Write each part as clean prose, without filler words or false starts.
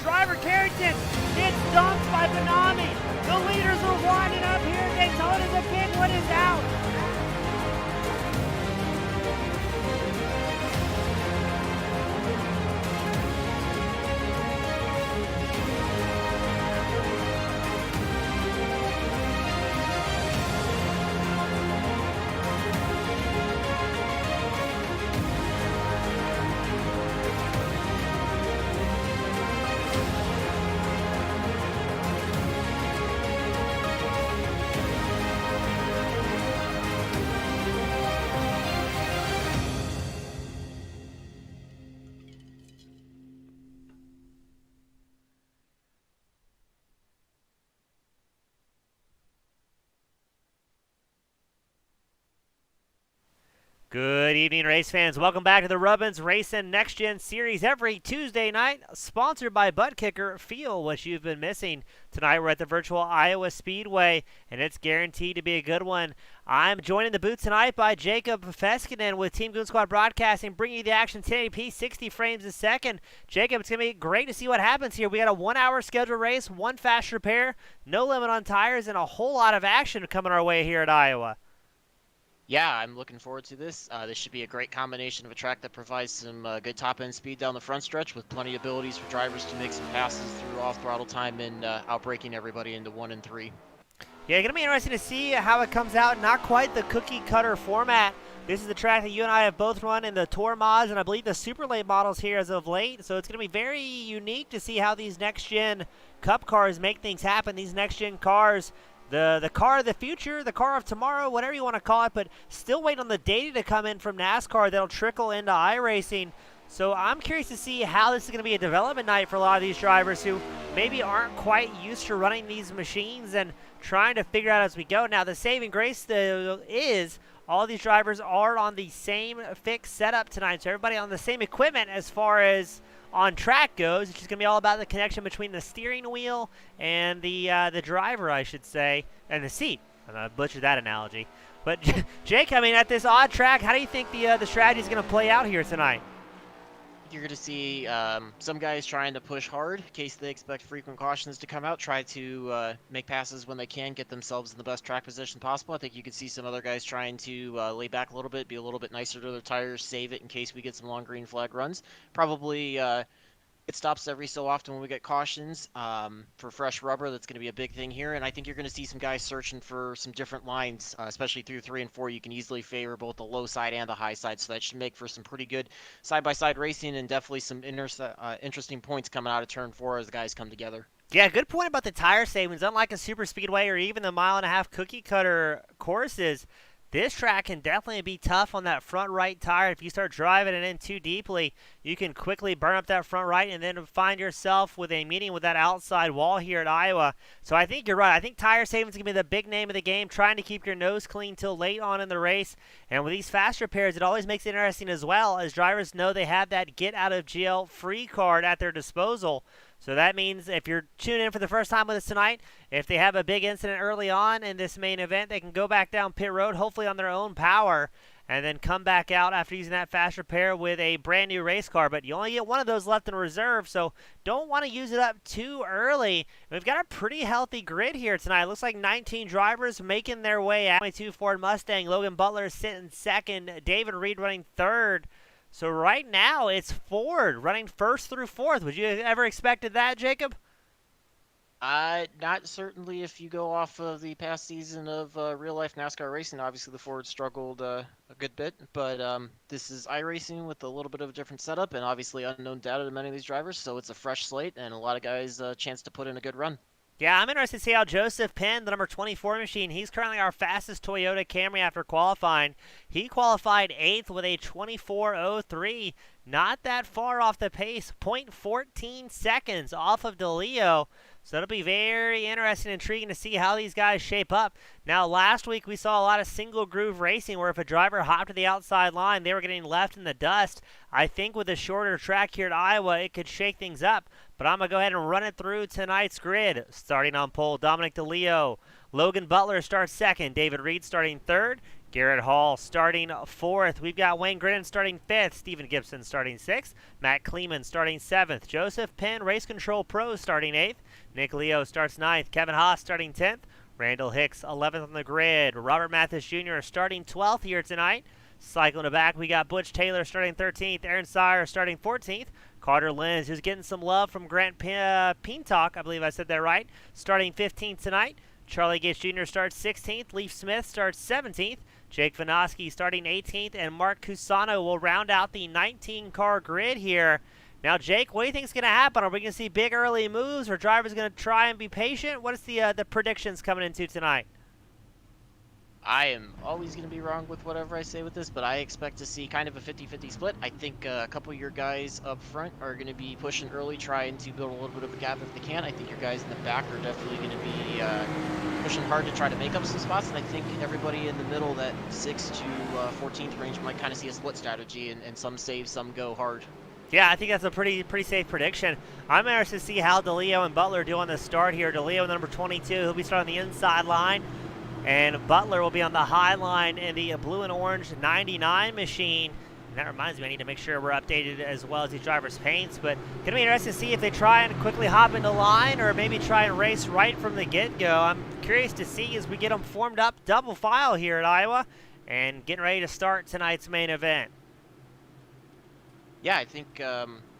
Driver Carrington gets dumped by Benami. The leaders are winding up here. Daytona's a big one is out. Good evening, race fans. Welcome back to the Rubbins Racin' Next Gen Series every Tuesday night, sponsored by Butt Kicker. Feel what you've been missing. Tonight we're at the virtual Iowa Speedway, and it's guaranteed to be a good one. I'm joined in the booth tonight by Jacob Feskinen with Team Goon Squad Broadcasting, bringing you the action 1080p, 60 frames a second. Jacob, it's going to be great to see what happens here. We got a 1-hour scheduled race, one fast repair, no limit on tires, and a whole lot of action coming our way here at Iowa. Yeah, I'm looking forward to this. This should be a great combination of a track that provides some good top-end speed down the front stretch with plenty of abilities for drivers to make some passes through off-throttle time and outbraking everybody into 1 and 3. Yeah, going to be interesting to see how it comes out. Not quite the cookie cutter format. This is the track that you and I have both run in the Tour mods and I believe the super late models here as of late. So it's going to be very unique to see how these next-gen Cup cars make things happen. These next-gen cars, the car of the future, the car of tomorrow, whatever you want to call it, but still waiting on the data to come in from NASCAR that'll trickle into iRacing. So I'm curious to see how this is going to be a development night for a lot of these drivers who maybe aren't quite used to running these machines and trying to figure out as we go. Now, the saving grace though is all these drivers are on the same fixed setup tonight, so everybody on the same equipment as far as on track goes. It's just going to be all about the connection between the steering wheel and the driver, I should say, and the seat. I butchered that analogy. But Jake, I mean, at this odd track, how do you think the strategy is going to play out here tonight? You're going to see some guys trying to push hard in case they expect frequent cautions to come out, try to make passes when they can, get themselves in the best track position possible. I think you could see some other guys trying to lay back a little bit, be a little bit nicer to their tires, save it in case we get some long green flag runs. Probably it stops every so often when we get cautions for fresh rubber. That's going to be a big thing here, and I think you're going to see some guys searching for some different lines, especially through 3 and 4. You can easily favor both the low side and the high side, so that should make for some pretty good side-by-side racing and definitely some interesting points coming out of turn 4 as the guys come together. Yeah, good point about the tire savings. Unlike a super speedway or even the mile-and-a-half cookie cutter courses, this track can definitely be tough on that front right tire. If you start driving it in too deeply, you can quickly burn up that front right and then find yourself with a meeting with that outside wall here at Iowa. So I think you're right. I think tire savings is going to be the big name of the game, trying to keep your nose clean till late on in the race. And with these fast repairs, it always makes it interesting as well, as drivers know they have that get-out-of-jail free card at their disposal. So that means if you're tuning in for the first time with us tonight, if they have a big incident early on in this main event, they can go back down pit road, hopefully on their own power, and then come back out after using that fast repair with a brand new race car. But you only get one of those left in reserve, so don't want to use it up too early. We've got a pretty healthy grid here tonight. It looks like 19 drivers making their way out. 22 Ford Mustang, Logan Butler sitting second, David Reed running third. So right now, it's Ford running first through fourth. Would you ever expected that, Jacob? Not certainly if you go off of the past season of real-life NASCAR racing. Obviously, the Ford struggled a good bit, but this is iRacing with a little bit of a different setup and obviously unknown data to many of these drivers, so it's a fresh slate and a lot of guys a chance to put in a good run. Yeah, I'm interested to see how Joseph Penn, the number 24 machine, he's currently our fastest Toyota Camry after qualifying. He qualified 8th with a 24.03, not that far off the pace, 0.14 seconds off of DeLeo. So it'll be very interesting and intriguing to see how these guys shape up. Now, last week we saw a lot of single groove racing where if a driver hopped to the outside line, they were getting left in the dust. I think with a shorter track here at Iowa, it could shake things up. But I'm going to go ahead and run it through tonight's grid. Starting on pole, Dominic DeLeo. Logan Butler starts second. David Reed starting third. Garrett Hall starting fourth. We've got Wayne Gridden starting fifth. Stephen Gibson starting sixth. Matt Kleeman starting seventh. Joseph Penn, Race Control Pro, starting eighth. Nick Leo starts ninth. Kevin Haas starting 10th. Randall Hicks 11th on the grid. Robert Mathis Jr. starting 12th here tonight. Cycling to back, we got Butch Taylor starting 13th. Aaron Sire starting 14th. Carter Lenz, who's getting some love from Grant Pintock, I believe I said that right, starting 15th tonight. Charlie Gates Jr. starts 16th. Leaf Smith starts 17th. Jake Vanoski starting 18th. And Mark Cusano will round out the 19-car grid here. Now, Jake, what do you think is going to happen? Are we going to see big early moves, or drivers going to try and be patient? What is the predictions coming into tonight? I am always going to be wrong with whatever I say with this, but I expect to see kind of a 50-50 split. I think a couple of your guys up front are going to be pushing early, trying to build a little bit of a gap if they can. I think your guys in the back are definitely going to be pushing hard to try to make up some spots, and I think everybody in the middle, that 6th to 14th range, might kind of see a split strategy, and some save, some go hard. Yeah, I think that's a pretty safe prediction. I'm interested to see how DeLeo and Butler do on the start here. DeLeo, number 22, he'll be starting the inside line. And Butler will be on the high line in the blue and orange 99 machine. And that reminds me, I need to make sure we're updated as well as these drivers' paints. But going to be interesting to see if they try and quickly hop into line or maybe try and race right from the get-go. I'm curious to see as we get them formed up double file here at Iowa. and getting ready to start tonight's main event. Yeah, I think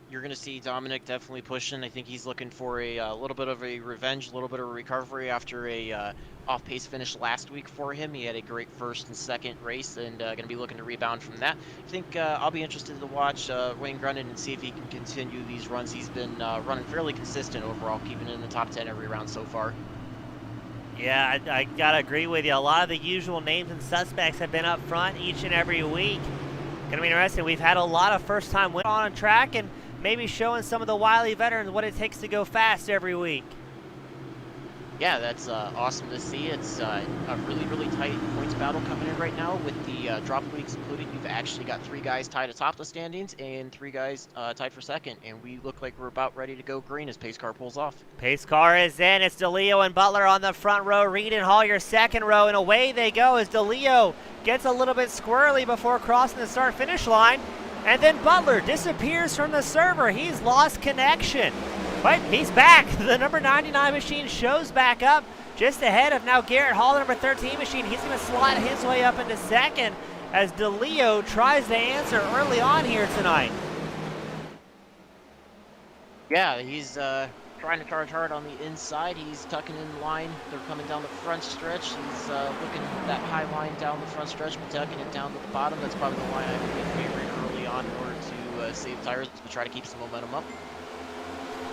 you're going to see Dominic definitely pushing. I think he's looking for a little bit of a revenge, a little bit of a recovery after a off-pace finish last week for him. He had a great first and second race, and going to be looking to rebound from that. I think I'll be interested to watch Wayne Grunin and see if he can continue these runs. He's been running fairly consistent overall, keeping it in the top 10 every round so far. Yeah, I gotta agree with you. A lot of the usual names and suspects have been up front each and every week. Gonna be interesting. We've had a lot of first-time winners on track, and maybe showing some of the wily veterans what it takes to go fast every week. Yeah, that's awesome to see. It's a really, really tight points battle coming in right now with the drop weeks included. You've actually got 3 guys tied atop the standings and 3 guys tied for second, and we look like we're about ready to go green as pace car pulls off. Pace car is in. It's DeLeo and Butler on the front row. Reed and Hall your second row, and away they go as DeLeo gets a little bit squirrely before crossing the start-finish line. And then Butler disappears from the server. He's lost connection. But he's back. The number 99 machine shows back up just ahead of now Garrett Hall, the number 13 machine. He's going to slide his way up into second as DeLeo tries to answer early on here tonight. Yeah, he's trying to charge hard on the inside. He's tucking in line. They're coming down the front stretch. He's looking at that high line down the front stretch, but tucking it down to the bottom. That's probably the line I would be favoring early on in order to save tires, to try to keep some momentum up.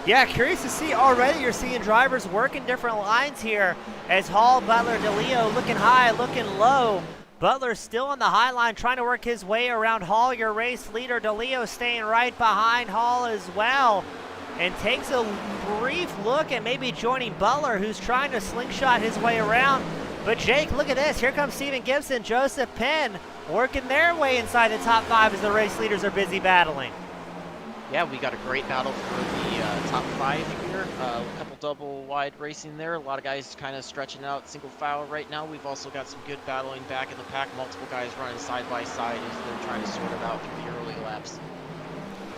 Yeah, curious to see already. You're seeing drivers working different lines here as Hall, Butler, DeLeo looking high, looking low. Butler still on the high line trying to work his way around Hall, your race leader. DeLeo staying right behind Hall as well, and takes a brief look at maybe joining Butler, who's trying to slingshot his way around. But Jake, look at this. Here comes Steven Gibson, Joseph Penn, working their way inside the top 5 as the race leaders are busy battling. Yeah, we got a great battle for the top 5 here. A couple double wide racing there. A lot of guys kind of stretching out single file right now. We've also got some good battling back in the pack. Multiple guys running side by side as they're trying to sort it out through the early laps.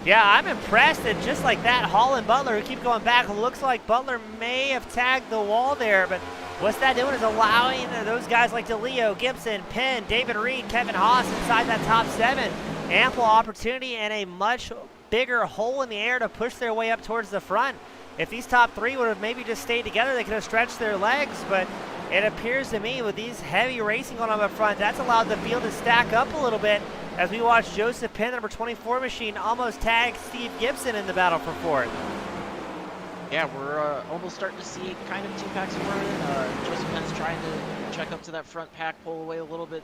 Yeah, I'm impressed that just like that, Hall and Butler who keep going back. It looks like Butler may have tagged the wall there, but what's that doing is allowing those guys like DeLeo, Gibson, Penn, David Reed, Kevin Haas inside that top 7. Ample opportunity and a much bigger hole in the air to push their way up towards the front. If these top 3 would have maybe just stayed together, they could have stretched their legs, but it appears to me with these heavy racing going on up front, that's allowed the field to stack up a little bit as we watch Joseph Penn, the number 24 machine, almost tag Steve Gibson in the battle for 4th. Yeah, we're almost starting to see kind of 2 packs forming. Joseph Penn's trying to check up to that front pack, pull away a little bit.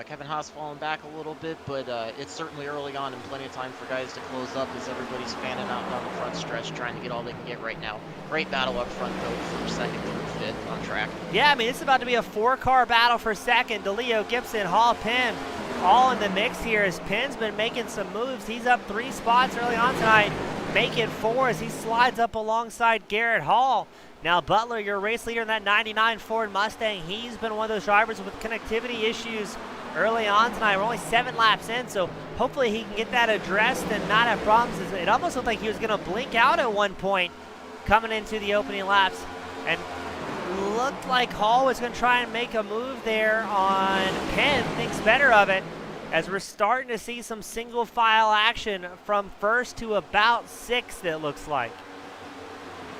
Kevin Haas falling back a little bit, but it's certainly early on and plenty of time for guys to close up as everybody's fanning out down the front stretch, trying to get all they can get right now. Great battle up front, though, for 2nd through 5th on track. Yeah, I mean, it's about to be a 4-car battle for 2nd. DeLeo, Gibson, Hall, Penn, all in the mix here as Penn's been making some moves. He's up 3 spots early on tonight. Make it 4 as he slides up alongside Garrett Hall. Now Butler, your race leader in that 99 Ford Mustang, he's been one of those drivers with connectivity issues early on tonight. We're only 7 laps in, so hopefully he can get that addressed and not have problems. It almost looked like he was going to blink out at one point coming into the opening laps, and looked like Hall was going to try and make a move there on Penn. Thinks better of it, as we're starting to see some single file action from 1st to about 6th, it looks like.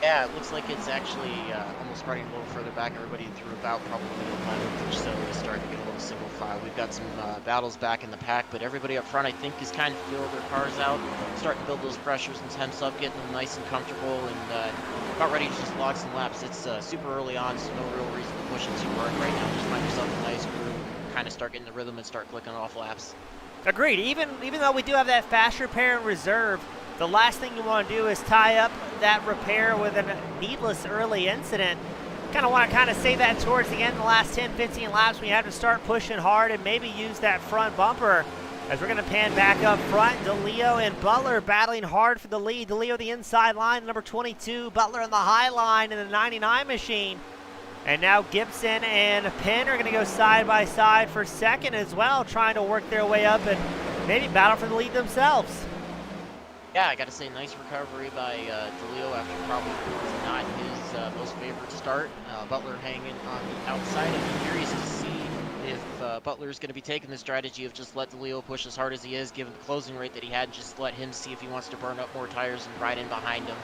Yeah, it looks like it's actually almost starting a little further back. Everybody through about probably 11th or so is starting to get a little single file. We've got some battles back in the pack, but everybody up front, I think, is kind of feeling their cars out, starting to build those pressures and temps up, getting them nice and comfortable, and about ready to just log some laps. It's super early on, so no real reason to push it too hard right now. Just find yourself a nice groove, kind of start getting the rhythm and start clicking off laps. Agreed. Even though we do have that fast repair in reserve, the last thing you want to do is tie up that repair with a needless early incident. Kind of want to save that towards the end, the last 10, 15 laps when you have to start pushing hard and maybe use that front bumper. As we're going to pan back up front, DeLeo and Butler battling hard for the lead. DeLeo the inside line, number 22. Butler on the high line in the 99 machine. And now Gibson and Penn are going to go side by side for 2nd as well, trying to work their way up and maybe battle for the lead themselves. Yeah, I got to say, nice recovery by DeLeo after probably not his most favorite start. Butler hanging on the outside. I'm curious to see if Butler's going to be taking the strategy of just let DeLeo push as hard as he is, give him the closing rate that he had, and just let him see if he wants to burn up more tires and ride in behind him.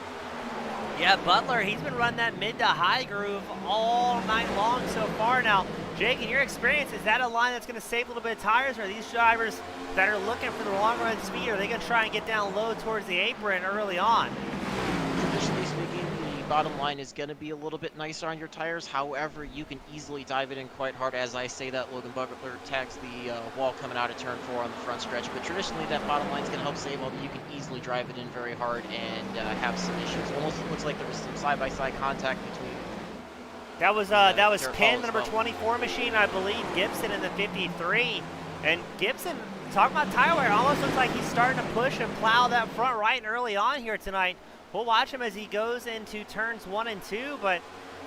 Yeah, Butler, he's been running that mid to high groove all night long so far. Now, Jake, in your experience, is that a line that's going to save a little bit of tires, or are these drivers that are looking for the long run speed, are they going to try and get down low towards the apron early on? Traditionally speaking, the bottom line is going to be a little bit nicer on your tires. However, you can easily dive it in quite hard. As I say that, Logan Butler tags the wall coming out of turn 4 on the front stretch. But traditionally, that bottom line is going to help save, although you can easily drive it in very hard and have some issues. Almost looks like there was some side-by-side contact between. That was Penn, the number 24 machine, I believe, Gibson in the 53. And Gibson, talking about tire wear, almost looks like he's starting to push and plow that front right early on here tonight. We'll watch him as he goes into turns 1 and 2, but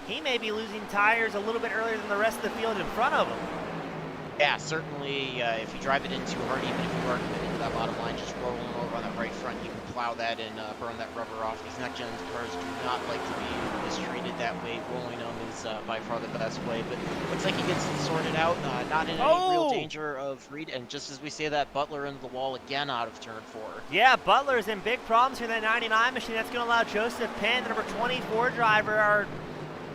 he may be losing tires a little bit earlier than the rest of the field in front of him. Yeah, certainly if you drive it in too hard, even if you are committed to that bottom line, just rolling over on that right front, you can plow that and burn that rubber off. These next-gen cars do not like to be mistreated that way. Rolling them is by far the best way, but looks like he gets it sorted out, not in any real danger of read, and just as we say that, Butler into the wall again out of turn 4. Yeah, Butler's in big problems here in that 99 machine. That's going to allow Joseph Penn, the number 24 driver, our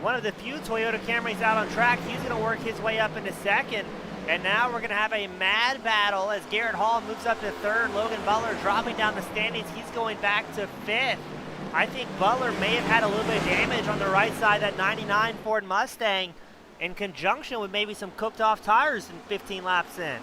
one of the few Toyota Camrys out on track. He's going to work his way up into second. And now we're going to have a mad battle as Garrett Hall moves up to third. Logan Butler dropping down the standings. He's going back to fifth. I think Butler may have had a little bit of damage on the right side of that 99 Ford Mustang in conjunction with maybe some cooked off tires in 15 laps in.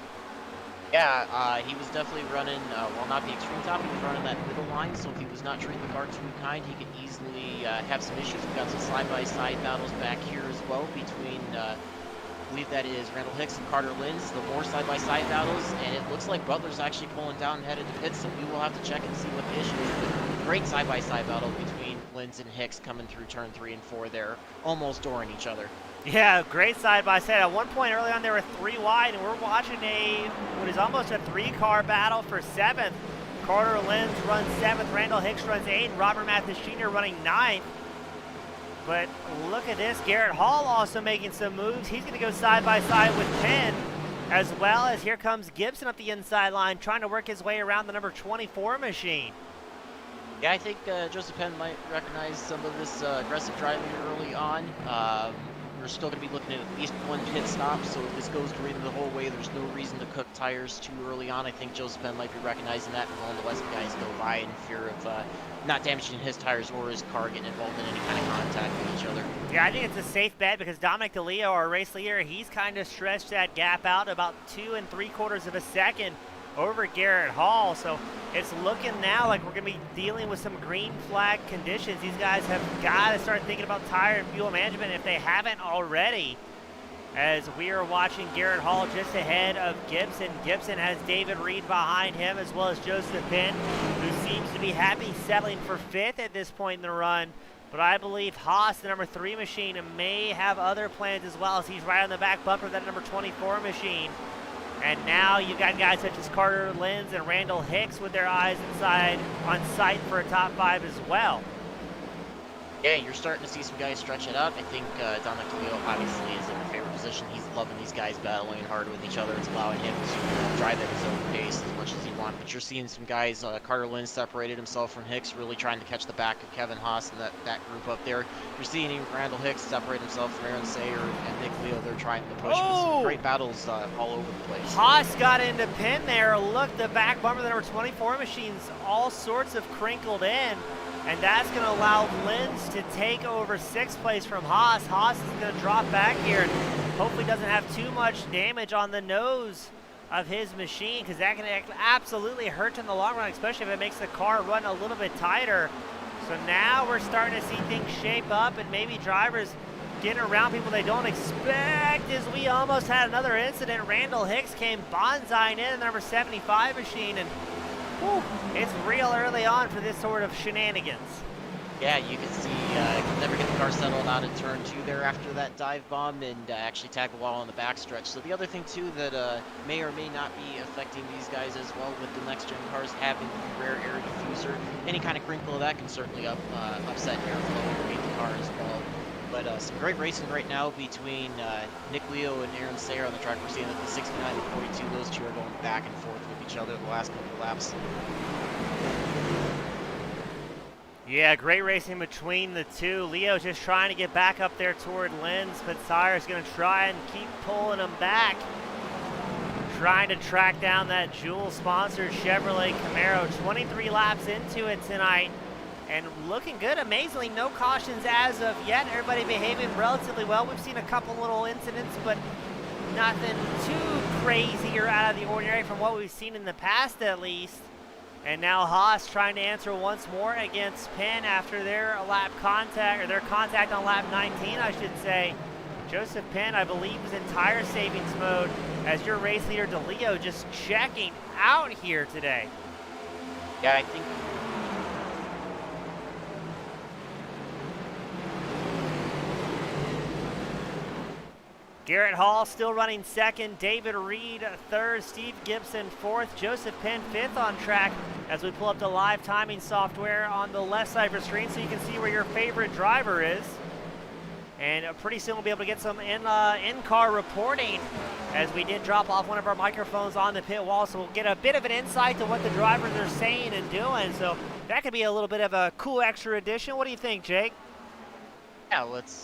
Yeah, he was definitely running, well, not the extreme top, he was running that middle line, so if he was not treating the car too kind, he could easily have some issues. We've got some side-by-side battles back here as well between I believe that is Randall Hicks and Carter Lins, the more side-by-side battles, and it looks like Butler's actually pulling down and headed to pits, so we will have to check and see what the issue is. But great side-by-side battle between Lins and Hicks coming through turn 3 and 4 there, almost dooring each other. Yeah, great side-by-side. At one point early on, they were 3 wide, and we're watching what is almost a 3-car battle for 7th. Carter Lins runs 7th, Randall Hicks runs 8th, and Robert Mathis Jr. running 9th. But look at this, Garrett Hall also making some moves. He's going to go side-by-side with Penn, as well as here comes Gibson up the inside line, trying to work his way around the number 24 machine. Yeah, I think Joseph Penn might recognize some of this aggressive driving early on. We're still going to be looking at least 1 pit stop, so if this goes green the whole way, there's no reason to cook tires too early on. I think Joseph Penn might be recognizing that and willing to let some guys go by in fear of not damaging his tires or his car getting involved in any kind of contact with each other. Yeah, I think it's a safe bet because Dominic DeLeo, our race leader, he's kind of stretched that gap out about 2 3/4 of a second over Garrett Hall. So it's looking now like we're going to be dealing with some green flag conditions. These guys have got to start thinking about tire and fuel management if they haven't already. As we are watching Garrett Hall just ahead of Gibson. Gibson has David Reed behind him as well as Joseph Penn, who seems to be happy settling for 5th at this point in the run. But I believe Haas, the number 3 machine, may have other plans as well as he's right on the back bumper of that number 24 machine. And now you've got guys such as Carter Lins and Randall Hicks with their eyes on sight for a top 5 as well. Yeah, you're starting to see some guys stretch it out. I think Dominic DeLeo obviously is in the favorite position. He's loving these guys battling hard with each other. It's allowing him to drive at his own pace as much as he wants. But you're seeing some guys, Carter Lynn separated himself from Hicks, really trying to catch the back of Kevin Haas and that group up there. You're seeing even Randall Hicks separate himself from Aaron Sayer and Nick Leo. They're trying to push. Some great battles all over the place. Haas got into Penn there. Look, the back bumper of the number 24 machine's all sorts of crinkled in. And that's going to allow Lins to take over 6th place from Haas. Haas is going to drop back here and hopefully doesn't have too much damage on the nose of his machine, because that can absolutely hurt in the long run, especially if it makes the car run a little bit tighter. So now we're starting to see things shape up and maybe drivers getting around people they don't expect, as we almost had another incident. Randall Hicks came bonsaiing in the number 75 machine, and whew, it's real early on for this sort of shenanigans. Yeah, you can see could never get the car settled out in turn 2 there after that dive bomb and actually tag the wall on the backstretch. So the other thing too that may or may not be affecting these guys as well, with the next gen cars having the rare air diffuser, any kind of crinkle of that can certainly upset airflow underneath the car as well. But some great racing right now between Nick Leo and Aaron Sayer on the track. We're seeing that the 69 and 42, those two are going back and forth with each other the last couple of laps. Yeah, great racing between the two. Leo's just trying to get back up there toward Lenz, but Sayer's going to try and keep pulling him back. Trying to track down that Juul-sponsored Chevrolet Camaro. 23 laps into it tonight, and looking good. Amazingly, no cautions as of yet. Everybody behaving relatively well. We've seen a couple little incidents, but nothing too crazy or out of the ordinary from what we've seen in the past, at least. And now Haas trying to answer once more against Penn after their lap contact, or their contact on lap 19, I should say. Joseph Penn, I believe, is in tire savings mode as your race leader DeLeo just checking out here today. Yeah, I think Garrett Hall still running second, David Reed third, Steve Gibson fourth, Joseph Penn fifth on track as we pull up the live timing software on the left side of your screen so you can see where your favorite driver is. And pretty soon we'll be able to get some in-car reporting as we did drop off one of our microphones on the pit wall, so we'll get a bit of an insight to what the drivers are saying and doing. So that could be a little bit of a cool extra addition. What do you think, Jake? Yeah, let's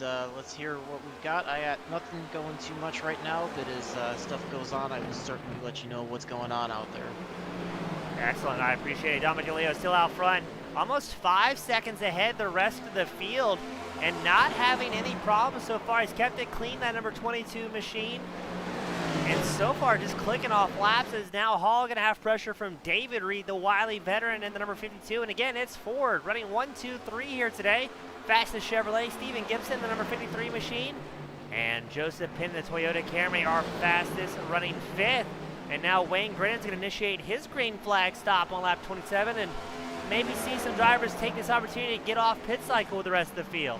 hear what we've got. I got nothing going too much right now, but as stuff goes on, I will certainly let you know what's going on out there. Excellent, I appreciate it. Dominic DeLeo still out front, almost 5 seconds ahead the rest of the field, and not having any problems so far. He's kept it clean, that number 22 machine. And so far, just clicking off laps, as now Hall going to have pressure from David Reed, the wily veteran, and the number 52. And again, it's Ford running 1, 2, 3 here today. Fastest Chevrolet, Stephen Gibson, the number 53 machine. And Joseph Penn, the Toyota Camry, our fastest, running fifth. And now Wayne Grenon's going to initiate his green flag stop on lap 27 and maybe see some drivers take this opportunity to get off pit cycle with the rest of the field.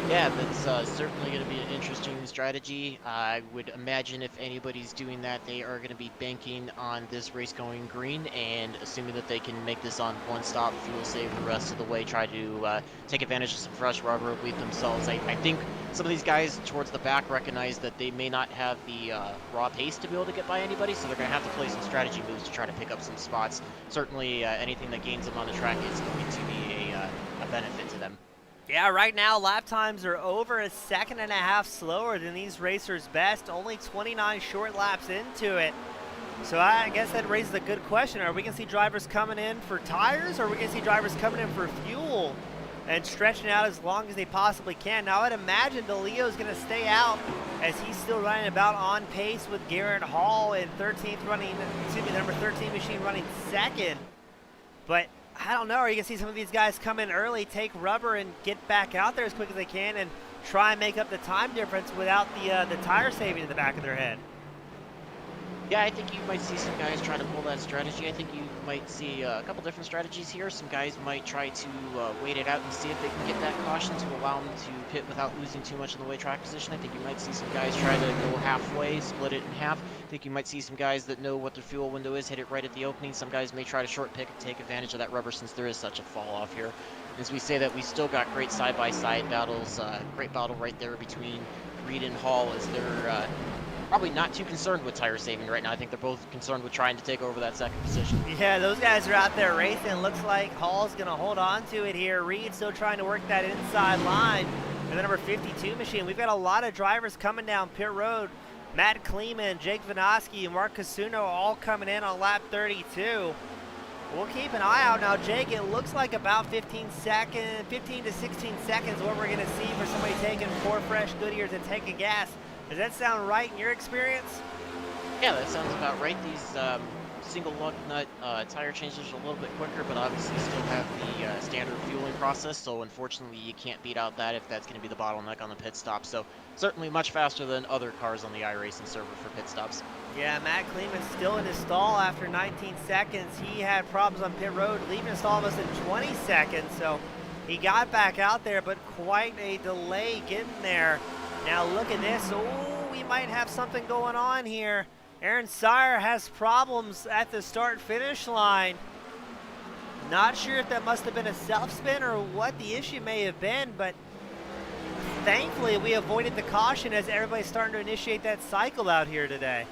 Yeah, that's certainly going to be an interesting strategy. I would imagine if anybody's doing that, they are going to be banking on this race going green and assuming that they can make this on one stop, fuel save the rest of the way, try to take advantage of some fresh rubber, lead themselves. I think some of these guys towards the back recognize that they may not have the raw pace to be able to get by anybody, so they're going to have to play some strategy moves to try to pick up some spots. Certainly anything that gains them on the track is going to be a benefit to them. Yeah, right now lap times are over a second and a half slower than these racers' best, only 29 short laps into it. So I guess that raises a good question. Are we going to see drivers coming in for tires, or are we going to see drivers coming in for fuel and stretching out as long as they possibly can? Now I'd imagine DeLeo's going to stay out as he's still running about on pace with Garrett Hall in 13th running, excuse me, the number 13 machine running second. But I don't know, are you going to see some of these guys come in early, take rubber, and get back out there as quick as they can and try and make up the time difference without the tire saving in the back of their head? Yeah, I think you might see some guys try to pull that strategy. I think you might see a couple different strategies here. Some guys might try to wait it out and see if they can get that caution to allow them to pit without losing too much in the way track position. I think you might see some guys try to go halfway, split it in half. I think you might see some guys that know what their fuel window is, hit it right at the opening. Some guys may try to short pick and take advantage of that rubber since there is such a fall off here. As we say that, we still got great side-by-side battles. Great battle right there between Reed and Hall as they're probably not too concerned with tire saving right now. I think they're both concerned with trying to take over that second position. Yeah, those guys are out there racing. Looks like Hall's going to hold on to it here. Reed still trying to work that inside line. And the number 52 machine. We've got a lot of drivers coming down pit road. Matt Kleeman, Jake Vinoski, and Mark Casuno all coming in on lap 32. We'll keep an eye out now, Jake. It looks like about 15 to 16 seconds what we're going to see for somebody taking 4 fresh Goodyears and taking gas. Does that sound right in your experience? Yeah, that sounds about right. These single lug nut tire changes are a little bit quicker, but obviously still have the standard fueling process, so unfortunately you can't beat out that if that's going to be the bottleneck on the pit stop. So certainly much faster than other cars on the iRacing server for pit stops. Yeah, Matt Kleeman's still in his stall after 19 seconds. He had problems on pit road, leaving his stall almost in 20 seconds, so he got back out there, but quite a delay getting there. Now look at this. Oh, we might have something going on here. Aaron Sayer has problems at the start-finish line. Not sure if that must have been a self-spin or what the issue may have been, but thankfully we avoided the caution as everybody's starting to initiate that cycle out here today.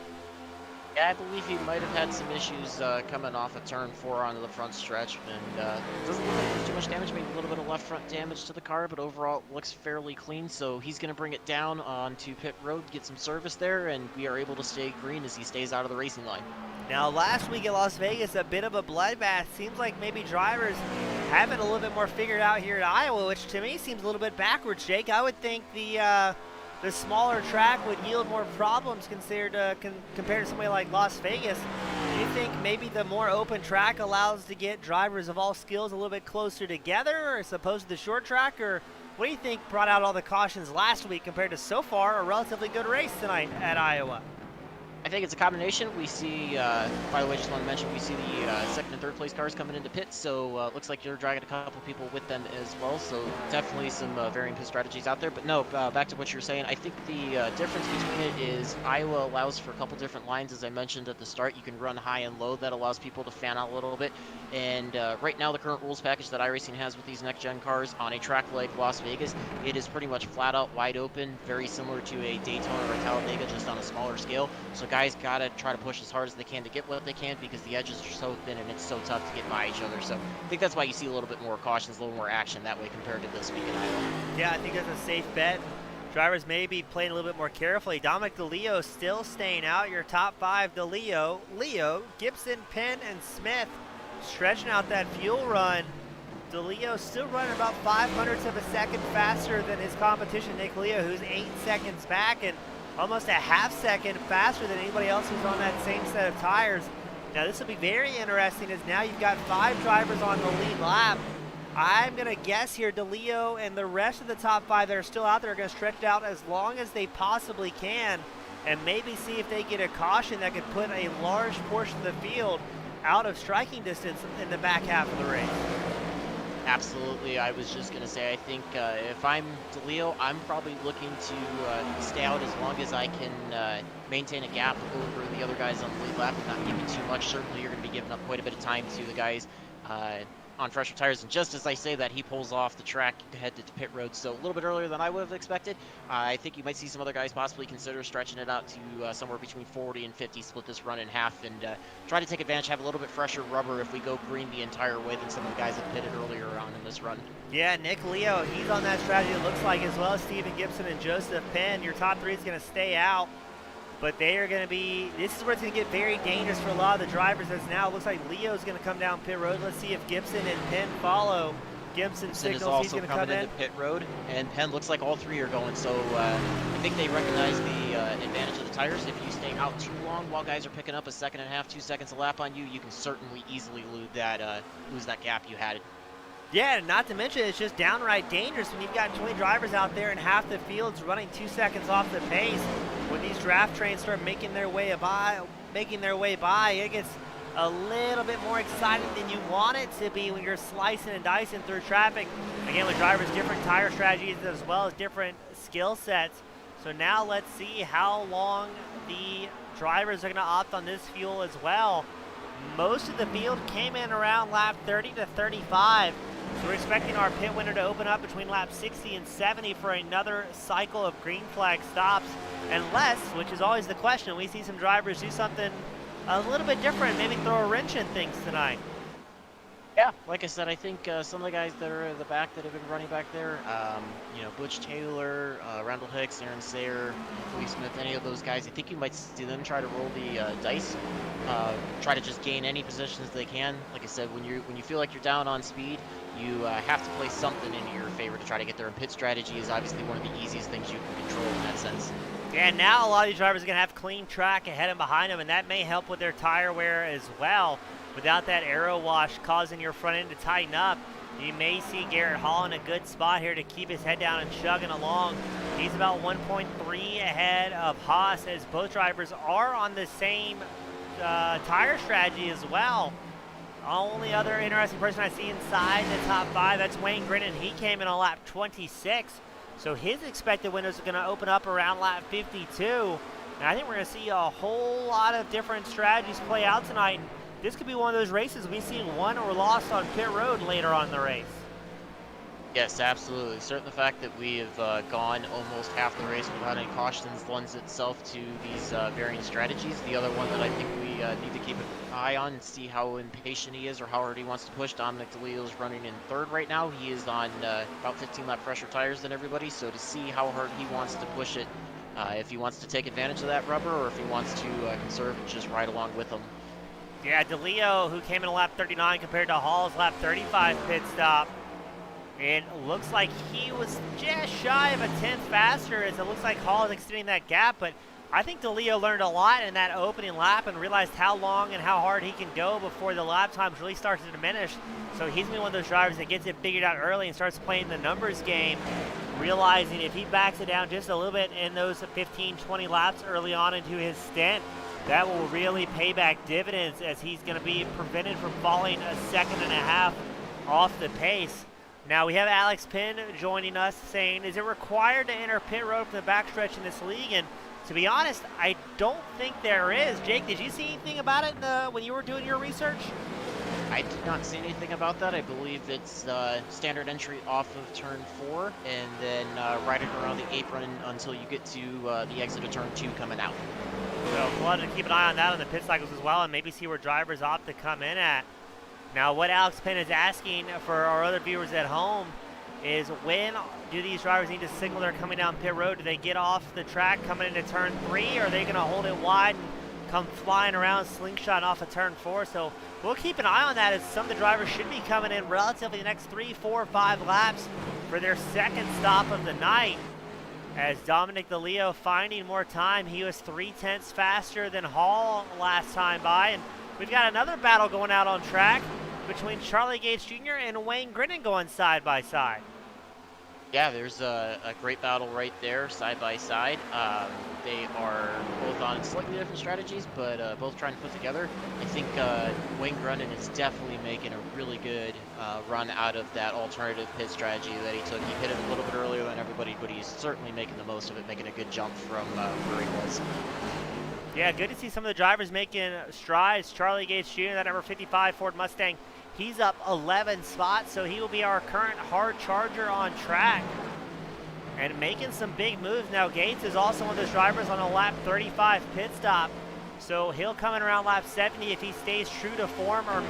Yeah, I believe he might have had some issues coming off of turn 4 onto the front stretch, and doesn't look like there's too much damage, maybe a little bit of left front damage to the car, but overall it looks fairly clean, so he's going to bring it down onto pit road, get some service there, and we are able to stay green as he stays out of the racing line. Now, last week at Las Vegas, a bit of a bloodbath. Seems like maybe drivers have it a little bit more figured out here at Iowa, which to me seems a little bit backwards, Jake. I would think the smaller track would yield more problems compared to somebody like Las Vegas. Do you think maybe the more open track allows to get drivers of all skills a little bit closer together as opposed to the short track? Or what do you think brought out all the cautions last week compared to so far a relatively good race tonight at Iowa? I think it's a combination. We see, by the way, just want to mention, we see the second and third place cars coming into pit, so looks like you're dragging a couple people with them as well, so definitely some varying pit strategies out there. But no, back to what you're saying, I think the difference between it is Iowa allows for a couple different lines, as I mentioned at the start. You can run high and low. That allows people to fan out a little bit, and right now the current rules package that iRacing has with these next-gen cars on a track like Las Vegas, it is pretty much flat out wide open, very similar to a Daytona or a Talladega, just on a smaller scale. So guys gotta try to push as hard as they can to get what they can, because the edges are so thin and it's so tough to get by each other. So I think that's why you see a little bit more cautions, a little more action that way compared to this week in Iowa. Yeah, I think that's a safe bet. Drivers may be playing a little bit more carefully. Dominic DeLeo still staying out. Your top 5, DeLeo, Leo, Gibson, Penn, and Smith stretching out that fuel run. DeLeo still running about 0.05 of a second faster than his competition, Nick Leo, who's 8 seconds back, and almost a half second faster than anybody else who's on that same set of tires. Now this will be very interesting, as now you've got 5 drivers on the lead lap. I'm going to guess here DeLeo and the rest of the top 5 that are still out there are going to stretch it out as long as they possibly can, and maybe see if they get a caution that could put a large portion of the field out of striking distance in the back half of the race. Absolutely. I was just going to say, I think if I'm DeLeo, I'm probably looking to stay out as long as I can maintain a gap over the other guys on the lead lap and not give you too much. Certainly you're going to be giving up quite a bit of time to the guys on fresher tires, and just as I say that, he pulls off the track headed to pit road, so a little bit earlier than I would have expected. I think you might see some other guys possibly consider stretching it out to somewhere between 40 and 50, split this run in half, and try to take advantage, have a little bit fresher rubber if we go green the entire way than some of the guys that pitted earlier on in this run. Yeah, Nick Leo, he's on that strategy, it looks like, as well as Steven Gibson and Joseph Penn. Your top 3 is going to stay out, but they are going to be, this is where it's going to get very dangerous for a lot of the drivers, as now it looks like Leo's going to come down pit road. Let's see if Gibson and Penn follow. Gibson signals he's going to come in. Into pit road, and Penn looks like all 3 are going, so I think they recognize the advantage of the tires. If you stay out too long while guys are picking up a second and a half, 2 seconds a lap on you, you can certainly easily lose that gap you had. Yeah, not to mention it's just downright dangerous when you've got 20 drivers out there and half the field's running 2 seconds off the pace. When these draft trains start making their way by, it gets a little bit more exciting than you want it to be when you're slicing and dicing through traffic. Again, with drivers, different tire strategies as well as different skill sets. So now let's see how long the drivers are going to opt on this fuel as well. Most of the field came in around lap 30 to 35. So we're expecting our pit window to open up between lap 60 and 70 for another cycle of green flag stops. Unless, which is always the question, we see some drivers do something a little bit different, maybe throw a wrench in things tonight. Yeah, like I said, I think some of the guys that are at the back that have been running back there, Butch Taylor, Randall Hicks, Aaron Sayer, Lee Smith, any of those guys, I think you might see them try to roll the dice, try to just gain any positions they can. Like I said, when you feel like you're down on speed, you have to play something into your favor to try to get there. And pit strategy is obviously one of the easiest things you can control in that sense. And now a lot of these drivers are going to have clean track ahead and behind them, and that may help with their tire wear as well. Without that aero wash causing your front end to tighten up, you may see Garrett Hall in a good spot here to keep his head down and chugging along. He's about 1.3 ahead of Haas, as both drivers are on the same tire strategy as well. Only other interesting person I see inside the top 5, that's Wayne Grinnan. He came in on lap 26, so his expected windows are going to open up around lap 52. And I think we're going to see a whole lot of different strategies play out tonight. This could be one of those races we've seen won or lost on pit road later on in the race. Yes, absolutely. Certain the fact that we have gone almost half the race without any cautions lends itself to these varying strategies. The other one that I think we need to keep an eye on and see how impatient he is or how hard he wants to push. Dominic DeLeo is running in third right now. He is on about 15 lap fresher tires than everybody, so to see how hard he wants to push it, if he wants to take advantage of that rubber or if he wants to conserve and just ride along with him. Yeah, DeLeo, who came in lap 39 compared to Hall's lap 35 pit stop. It looks like he was just shy of a tenth faster as it looks like Hall is extending that gap, but I think DeLeo learned a lot in that opening lap and realized how long and how hard he can go before the lap times really start to diminish. So he's going to be one of those drivers that gets it figured out early and starts playing the numbers game, realizing if he backs it down just a little bit in those 15, 20 laps early on into his stint, that will really pay back dividends as he's going to be prevented from falling a second and a half off the pace. Now we have Alex Penn joining us saying, is it required to enter pit road from the backstretch in this league? And to be honest, I don't think there is. Jake, did you see anything about it when you were doing your research? I did not see anything about that. I believe it's standard entry off of turn 4 and then right around the apron until you get to the exit of turn 2 coming out. So we'll have to keep an eye on that on the pit cycles as well and maybe see where drivers opt to come in at. Now, what Alex Penn is asking for our other viewers at home is when do these drivers need to signal they're coming down pit road? Do they get off the track coming into turn 3, or are they going to hold it wide and come flying around, slingshot off of turn 4? So we'll keep an eye on that as some of the drivers should be coming in relatively the next 3, 4, 5 laps for their second stop of the night. As Dominic DeLeo finding more time, he was 0.3 faster than Hall last time by, and we've got another battle going out on track between Charlie Gates Jr. and Wayne Grinning going side by side. Yeah, there's a great battle right there, side by side. They are both on slightly different strategies, but both trying to put together. I think Wayne Grinning is definitely making a really good run out of that alternative pit strategy that he took. He hit it a little bit earlier than everybody, but he's certainly making the most of it, making a good jump from where he was. Yeah, good to see some of the drivers making strides. Charlie Gates Jr., that number 55 Ford Mustang, he's up 11 spots, so he will be our current hard charger on track. And making some big moves. Now, Gates is also one of those drivers on a lap 35 pit stop, so he'll come in around lap 70 if he stays true to form, or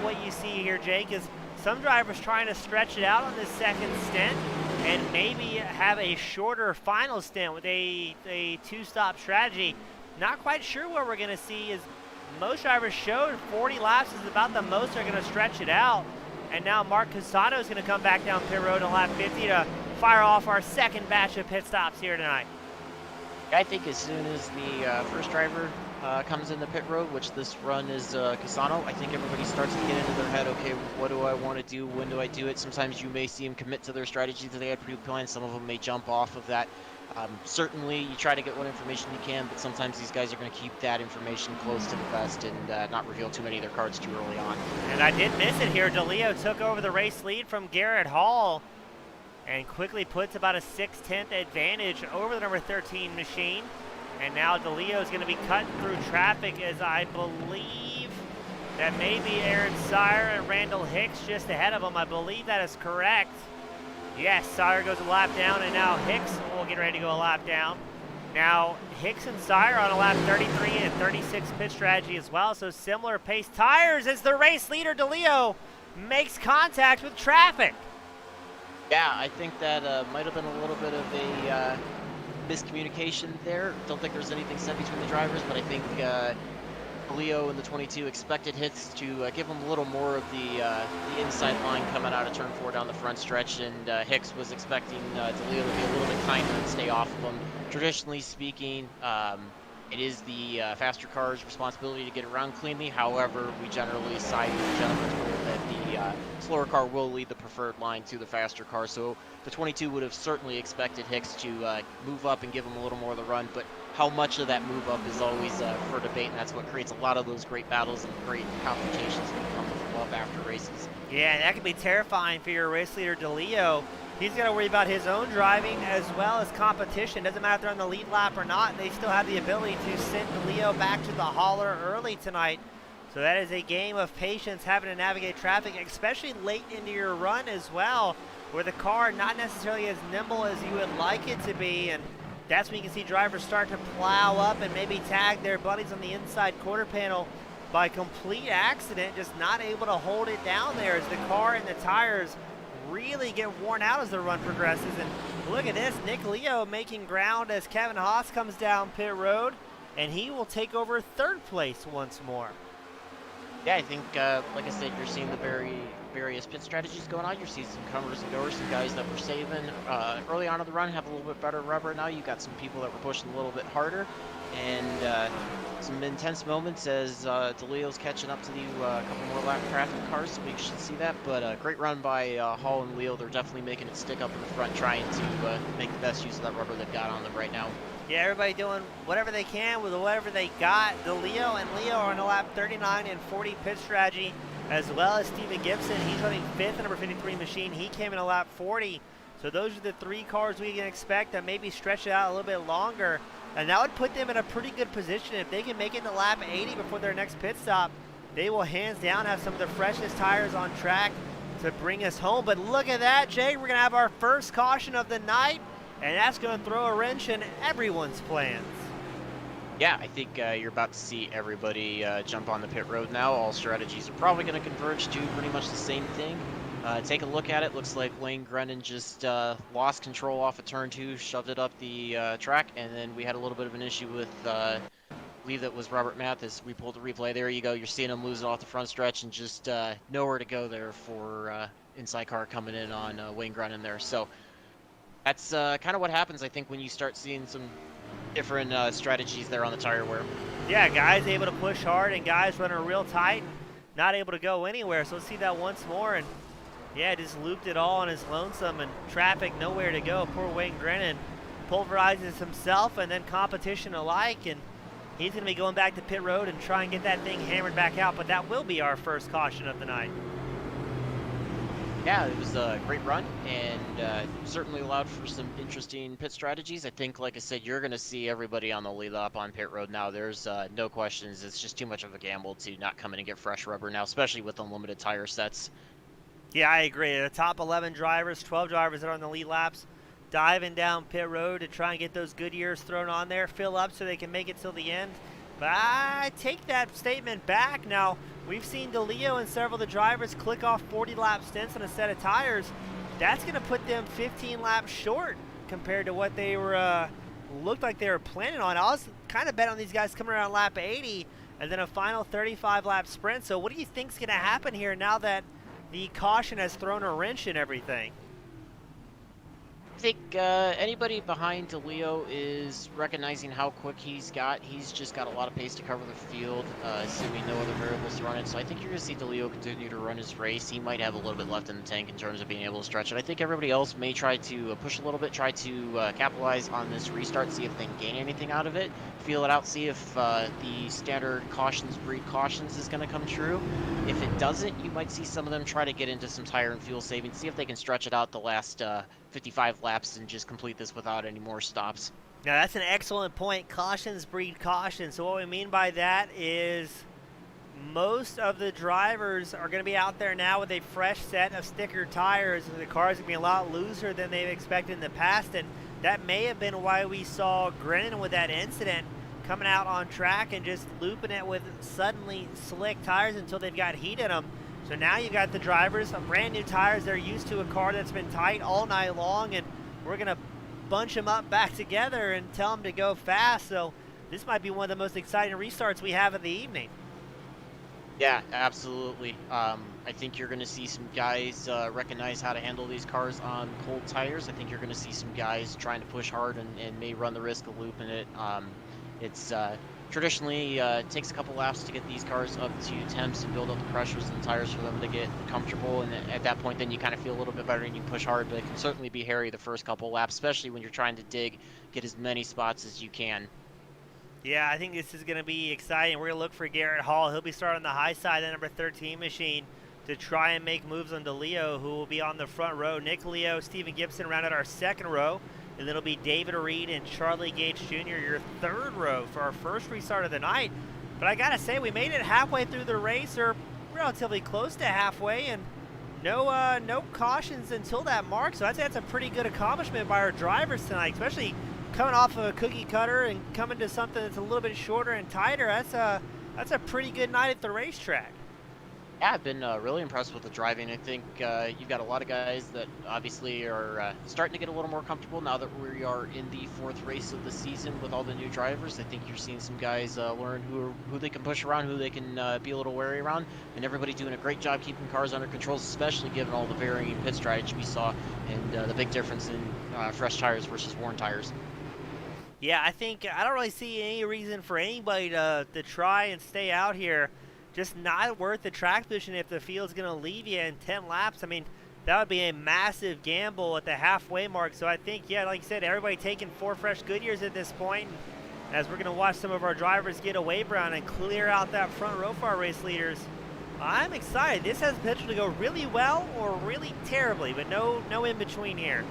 what you see here, Jake, is some drivers trying to stretch it out on this second stint and maybe have a shorter final stint with a two-stop strategy. Not quite sure what we're going to see is most drivers showed 40 laps is about the most they're going to stretch it out. And now Mark Casano is going to come back down pit road on lap 50 to fire off our second batch of pit stops here tonight. I think as soon as the first driver comes in the pit road, which this run is Casano, I think everybody starts to get into their head, okay, what do I want to do? When do I do it? Sometimes you may see them commit to their strategy that they had pre-planned. Some of them may jump off of that. Certainly, you try to get what information you can, but sometimes these guys are going to keep that information close to the vest and not reveal too many of their cards too early on. And I did miss it here. DeLeo took over the race lead from Garrett Hall and quickly puts about a 6/10 advantage over the number 13 machine. And now DeLeo is going to be cutting through traffic as I believe that maybe Aaron Sire and Randall Hicks just ahead of him. I believe that is correct. Yes, Sire goes a lap down, and now Hicks will get ready to go a lap down. Now, Hicks and Sire on a lap 33 and 36 pit strategy as well, so similar pace tires as the race leader, DeLeo, makes contact with traffic. Yeah, I think that might have been a little bit of a miscommunication there. Don't think there's anything set between the drivers, but I think Leo in the 22 expected Hicks to give him a little more of the inside line coming out of turn 4 down the front stretch, and Hicks was expecting DeLeo to be a little bit kinder and stay off of him. Traditionally speaking, it is the faster car's responsibility to get around cleanly. However, we generally side with the gentleman's rule that the slower car will lead the preferred line to the faster car. So the 22 would have certainly expected Hicks to move up and give him a little more of the run, but how much of that move up is always for debate, and that's what creates a lot of those great battles and great confrontations that come up after races. Yeah, and that can be terrifying for your race leader, DeLeo. He's got to worry about his own driving as well as competition. Doesn't matter if they're on the lead lap or not. They still have the ability to send DeLeo back to the hauler early tonight. So that is a game of patience, having to navigate traffic, especially late into your run as well. where the car not necessarily as nimble as you would like it to be, and that's when you can see drivers start to plow up and maybe tag their buddies on the inside quarter panel by complete accident, just not able to hold it down there as the car and the tires really get worn out as the run progresses. And look at this, Nick Leo making ground as Kevin Haas comes down pit road, and he will take over third place once more. Yeah, I think, like I said, you're seeing the various pit strategies going on. You're seeing some comers and goers, some guys that were saving early on in the run have a little bit better rubber. Now you've got some people that were pushing a little bit harder, and some intense moments as DeLeo's catching up to the couple more lap traffic cars, so we should see that. But great run by Hall and Leo. They're definitely making it stick up in the front, trying to make the best use of that rubber they've got on them right now. Yeah, everybody doing whatever they can with whatever they got. DeLeo and Leo are on a lap 39 and 40 pit strategy, as well as Steven Gibson. He's running fifth in number 53 machine. He came in a lap 40. So those are the three cars we can expect that maybe stretch it out a little bit longer. And that would put them in a pretty good position. If they can make it to lap 80 before their next pit stop, they will hands down have some of the freshest tires on track to bring us home. But look at that, Jay. We're going to have our first caution of the night, and that's going to throw a wrench in everyone's plans. Yeah, I think you're about to see everybody jump on the pit road now. All strategies are probably going to converge to pretty much the same thing. Take a look at it. Looks like Wayne Grennan just lost control off of turn 2, shoved it up the track, and then we had a little bit of an issue with, I believe that was Robert Mathis. We pulled the replay. There you go. You're seeing him lose it off the front stretch and just nowhere to go there for inside car coming in on Wayne Grennan there. So that's kind of what happens, I think, when you start seeing some different strategies there on the tire wear. Yeah, guys able to push hard and guys running real tight, not able to go anywhere. So let's see that once more. And yeah, just looped it all on his lonesome and traffic nowhere to go. Poor Wayne Grennan pulverizes himself and then competition alike, and he's going to be going back to pit road and try and get that thing hammered back out. But that will be our first caution of the night. Yeah, it was a great run, and certainly allowed for some interesting pit strategies. I think, like I said, you're going to see everybody on the lead lap on pit road now. There's no questions. It's just too much of a gamble to not come in and get fresh rubber now, especially with unlimited tire sets. Yeah, I agree. The top 11 drivers, 12 drivers that are on the lead laps, diving down pit road to try and get those Goodyears thrown on there, fill up so they can make it till the end. But I take that statement back. Now, we've seen DeLeo and several of the drivers click off 40-lap stints on a set of tires. That's going to put them 15 laps short compared to what they were looked like they were planning on. I was kind of bet on these guys coming around lap 80 and then a final 35-lap sprint. So what do you think's going to happen here now that the caution has thrown a wrench in everything? I think anybody behind DeLeo is recognizing how quick he's got. He's just got a lot of pace to cover the field, assuming no other variables to run it. So I think you're going to see DeLeo continue to run his race. He might have a little bit left in the tank in terms of being able to stretch it. I think everybody else may try to push a little bit, try to capitalize on this restart, see if they can gain anything out of it, feel it out, see if the standard cautions breed cautions is going to come true. If it doesn't, you might see some of them try to get into some tire and fuel savings, see if they can stretch it out the last 55 laps and just complete this without any more stops. Now that's an excellent point. Cautions breed caution. So what we mean by that is most of the drivers are going to be out there now with a fresh set of sticker tires. The cars are going to be a lot looser than they've expected in the past, and that may have been why we saw Grennan with that incident coming out on track and just looping it with suddenly slick tires until they've got heat in them. So now you've got the drivers, some brand new tires. They're used to a car that's been tight all night long, and we're going to bunch them up back together and tell them to go fast. So this might be one of the most exciting restarts we have of the evening. Yeah, absolutely. I think you're going to see some guys recognize how to handle these cars on cold tires. I think you're going to see some guys trying to push hard and may run the risk of looping it. It's traditionally takes a couple laps to get these cars up to temps and build up the pressures in the tires for them to get comfortable, and at that point then you kind of feel a little bit better and you push hard, but it can certainly be hairy the first couple laps, especially when you're trying to get as many spots as you can. Yeah, I think this is going to be exciting. We're going to look for Garrett Hall. He'll be starting on the high side of the number 13 machine to try and make moves on DeLeo, who will be on the front row. Nick Leo, Steven Gibson rounded our second row. And it'll be David Reed and Charlie Gates Jr., your third row for our first restart of the night. But I got to say, we made it halfway through the race, or relatively close to halfway, and No cautions until that mark, so I'd say that's a pretty good accomplishment by our drivers tonight, especially coming off of a cookie cutter and coming to something that's a little bit shorter and tighter. That's a pretty good night at the racetrack. Yeah, I've been really impressed with the driving. I think you've got a lot of guys that obviously are starting to get a little more comfortable now that we are in the 4th race of the season with all the new drivers. I think you're seeing some guys learn who they can push around, who they can be a little wary around, and everybody doing a great job keeping cars under control, especially given all the varying pit strategy we saw and the big difference in fresh tires versus worn tires. Yeah, I don't really see any reason for anybody to try and stay out here. Just not worth the track position if the field's going to leave you in 10 laps. I mean, that would be a massive gamble at the halfway mark. So I think, yeah, like you said, everybody taking 4 fresh Goodyears at this point. As we're going to watch some of our drivers get away brown and clear out that front row for our race leaders. I'm excited. This has potential to go really well or really terribly, but no in between here.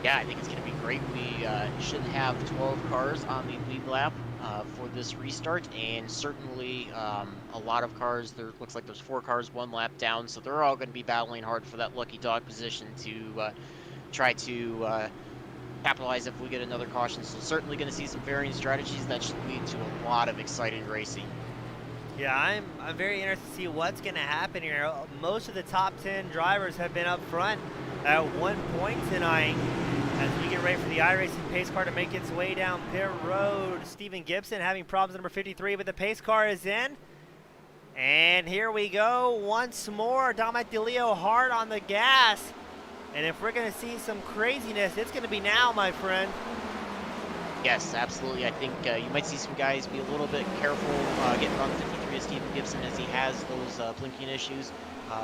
Yeah, I think it's going to be great. We should have 12 cars on the lead lap for this restart, and certainly a lot of cars. There looks like there's 4 cars 1 lap down, so they're all going to be battling hard for that lucky dog position to try to capitalize if we get another caution. So certainly going to see some varying strategies that should lead to a lot of exciting racing. Yeah, I'm very interested to see what's going to happen here. Most of the top 10 drivers have been up front at one point tonight. As we get ready for the iRacing pace car to make its way down pit road. Steven Gibson having problems at number 53, but the pace car is in. And here we go once more. Dominic DeLeo hard on the gas. And if we're going to see some craziness, it's going to be now, my friend. Yes, absolutely. I think you might see some guys be a little bit careful getting on 53 to Steven Gibson as he has those blinking issues.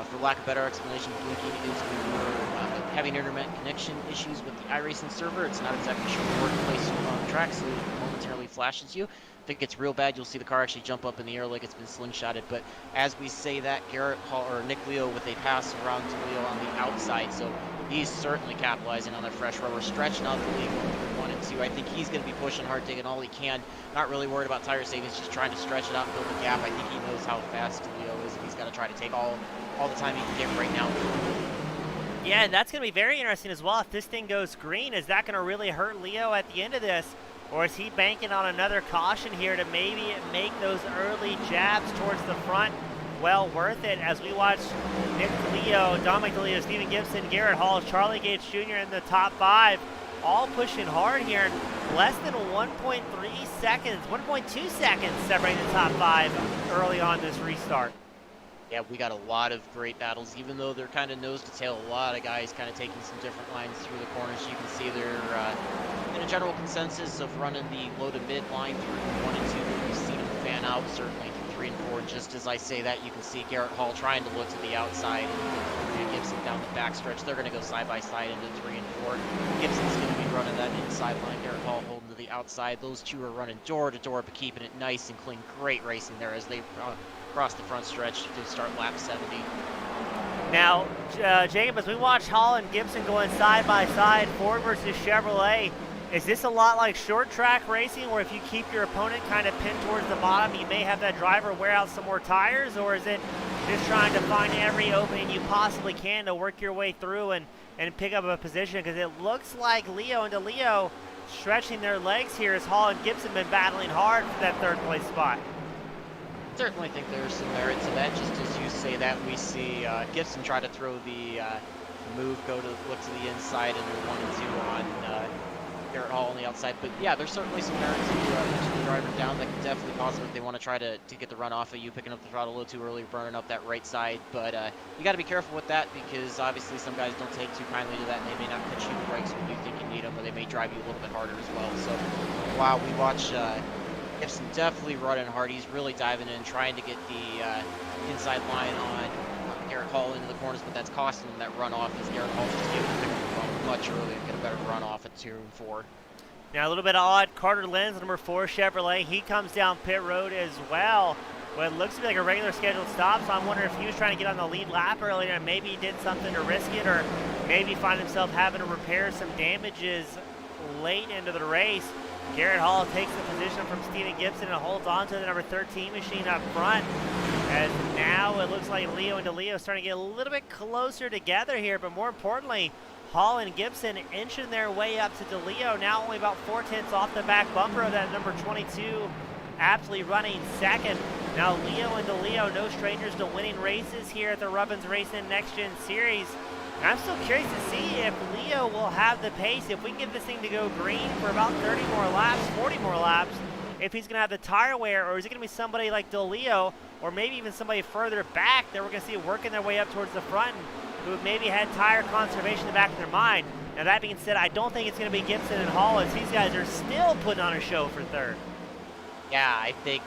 For lack of better explanation, blinking is when we're having intermittent connection issues with the iRacing server. It's not exactly sure where to place you on the track, so it momentarily flashes you. If it gets real bad, you'll see the car actually jump up in the air like it's been slingshotted. But as we say that, Garrett Hall or Nick Leo with a pass around to Leo on the outside, so he's certainly capitalizing on that fresh rubber, stretching out the lead going through 1 and 2. I think he's going to be pushing hard, taking all he can. Not really worried about tire savings, just trying to stretch it out and build a gap. I think he knows how fast Leo is, and he's got to try to take all the time he can get right now. Yeah, and that's going to be very interesting as well. If this thing goes green, is that going to really hurt Leo at the end of this? Or is he banking on another caution here to maybe make those early jabs towards the front well worth it? As we watch Nick DeLeo, Dominic DeLeo, Steven Gibson, Garrett Hall, Charlie Gates Jr. in the top 5, all pushing hard here. And less than 1.3 seconds, 1.2 seconds separating the top 5 early on this restart. Yeah, we got a lot of great battles, even though they're kind of nose to tail. A lot of guys kind of taking some different lines through the corners. You can see they're in a general consensus of running the low to mid line through 1 and 2. We've seen them fan out, certainly through 3 and 4. Just as I say that, you can see Garrett Hall trying to look to the outside and Gibson down the backstretch. They're going to go side by side into 3 and 4. Gibson's going to be running that inside line. Garrett Hall holding to the outside. Those two are running door to door, but keeping it nice and clean. Great racing there as they across the front stretch to start lap 70. Now, Jacob, as we watch Hall and Gibson going side by side, Ford versus Chevrolet, is this a lot like short track racing where if you keep your opponent kind of pinned towards the bottom, you may have that driver wear out some more tires? Or is it just trying to find every opening you possibly can to work your way through and pick up a position? Because it looks like Leo and DeLeo stretching their legs here as Hall and Gibson been battling hard for that 3rd place spot. Certainly think there's some merit to that. Just as you say that, we see Gibson try to throw the move, look to the inside, and they're 1 and 2 on Garrett Hall on the outside. But yeah, there's certainly some merit to the driver down that can definitely cause them if they want to try to get the run off of you, picking up the throttle a little too early, burning up that right side. But you got to be careful with that because obviously some guys don't take too kindly to that, and they may not pitch you the brakes when you think you need them, or they may drive you a little bit harder as well. So wow, we watch Gibson definitely running hard. He's really diving in, trying to get the inside line on Garrett Hall into the corners, but that's costing him that runoff as Garrett Hall's just able to pick up the phone much earlier and get a better runoff at 2 and 4. Now a little bit odd, Carter Lenz, number 4 Chevrolet, he comes down pit road as well. Well, it looks to be like a regular scheduled stop, so I'm wondering if he was trying to get on the lead lap earlier and maybe he did something to risk it, or maybe find himself having to repair some damages late into the race. Garrett Hall takes the position from Steven Gibson and holds on to the number 13 machine up front. As now it looks like Leo and DeLeo starting to get a little bit closer together here, but more importantly, Hall and Gibson inching their way up to DeLeo, now only about 4/10 off the back bumper of that number 22, aptly running second. Now Leo and DeLeo, no strangers to winning races here at the Rubbins Racing Next Gen Series. And I'm still curious to see if Leo will have the pace, if we can get this thing to go green for about 30 more laps, 40 more laps, if he's going to have the tire wear, or is it going to be somebody like DeLeo, or maybe even somebody further back that we're going to see working their way up towards the front, who maybe had tire conservation in the back of their mind. Now that being said, I don't think it's going to be Gibson and Hall, as these guys are still putting on a show for third. Yeah, I think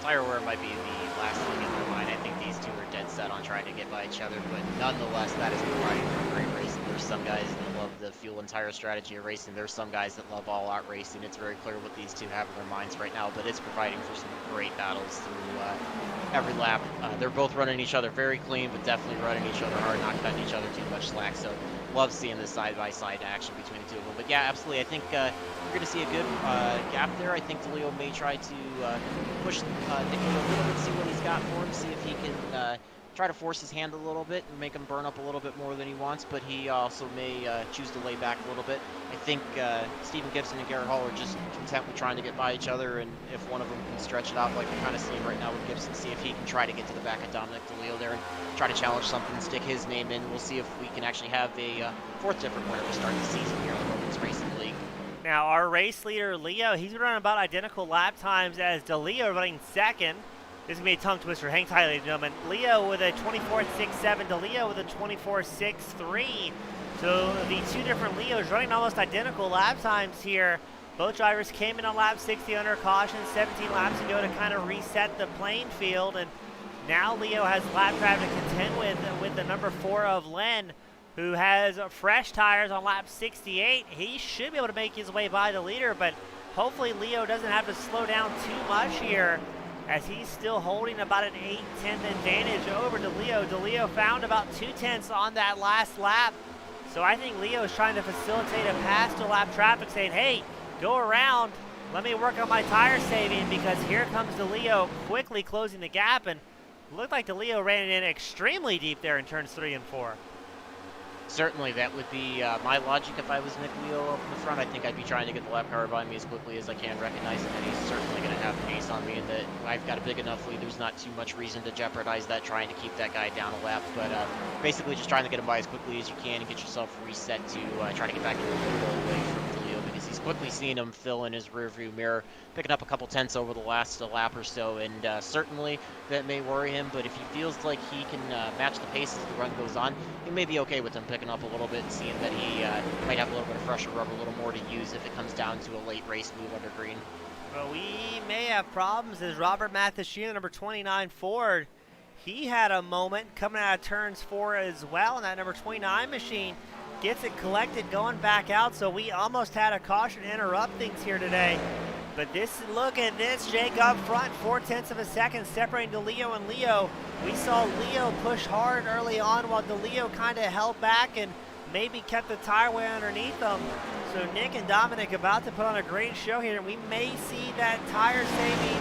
tire wear might be the last thing in their mind. I think these two are dead set on trying to get by each other, but nonetheless, that is providing for great racing. There's some guys that love the fuel and tire strategy of racing. There's some guys that love all-out racing. It's very clear what these two have in their minds right now, but it's providing for some great battles through every lap. They're both running each other very clean, but definitely running each other hard, not cutting each other too much slack. So love seeing this side-by-side action between the two of them. But yeah, absolutely. I think we're going to see a good gap there. I think DeLeo may try to push Nicky a little bit, see what he's got for him, see if he can try to force his hand a little bit and make him burn up a little bit more than he wants, but he also may choose to lay back a little bit. I think Stephen Gibson and Garrett Hall are just content with trying to get by each other, and if one of them can stretch it out like we're kind of seeing right now with Gibson, see if he can try to get to the back of Dominic DeLeo there and try to challenge something, stick his name in. We'll see if we can actually have a fourth different winner to start the season here in the Rubbins Racing League. Now our race leader, Leo, he's running about identical lap times as DeLeo, running second. This is going to be a tongue twister. Hang tight, ladies and gentlemen. Leo with a 24.67, DeLeo with a 24.63. So the two different Leos running almost identical lap times here. Both drivers came in on lap 60 under caution 17 laps ago to kind of reset the playing field. And now Leo has lap drive to contend with the number 4 of Len, who has fresh tires on lap 68. He should be able to make his way by the leader, but hopefully Leo doesn't have to slow down too much here, as he's still holding about an 8/10 advantage over DeLeo. DeLeo found about 2/10 on that last lap. So I think Leo is trying to facilitate a pass to lap traffic, saying, hey, go around, let me work on my tire saving, because here comes DeLeo quickly closing the gap, and it looked like DeLeo ran in extremely deep there in turns 3 and 4. Certainly, that would be my logic if I was Nick Leo up in the front. I think I'd be trying to get the lap car by me as quickly as I can, recognizing that he's certainly going to have pace on me and that I've got a big enough lead. There's not too much reason to jeopardize that, trying to keep that guy down a lap. But basically just trying to get him by as quickly as you can and get yourself reset to try to get back to a little away from DeLeo, because he's quickly seeing him fill in his rearview mirror, picking up a couple tenths over the last lap or so, and certainly that may worry him. But if he feels like he can match the pace as the run goes on, he may be okay with him picking up a little bit and seeing that he might have a little bit of fresher rubber, a little more to use if it comes down to a late race move under green. Well, we may have problems, as Robert Mathesina, number 29 Ford, he had a moment coming out of turns 4 as well, and that number 29 machine gets it collected going back out, so we almost had a caution interrupt things here today. But look at this, Jake up front, 4/10 of a second separating DeLeo and Leo. We saw Leo push hard early on while DeLeo kind of held back and maybe kept the tire way underneath them. So Nick and Dominic about to put on a great show here, and we may see that tire saving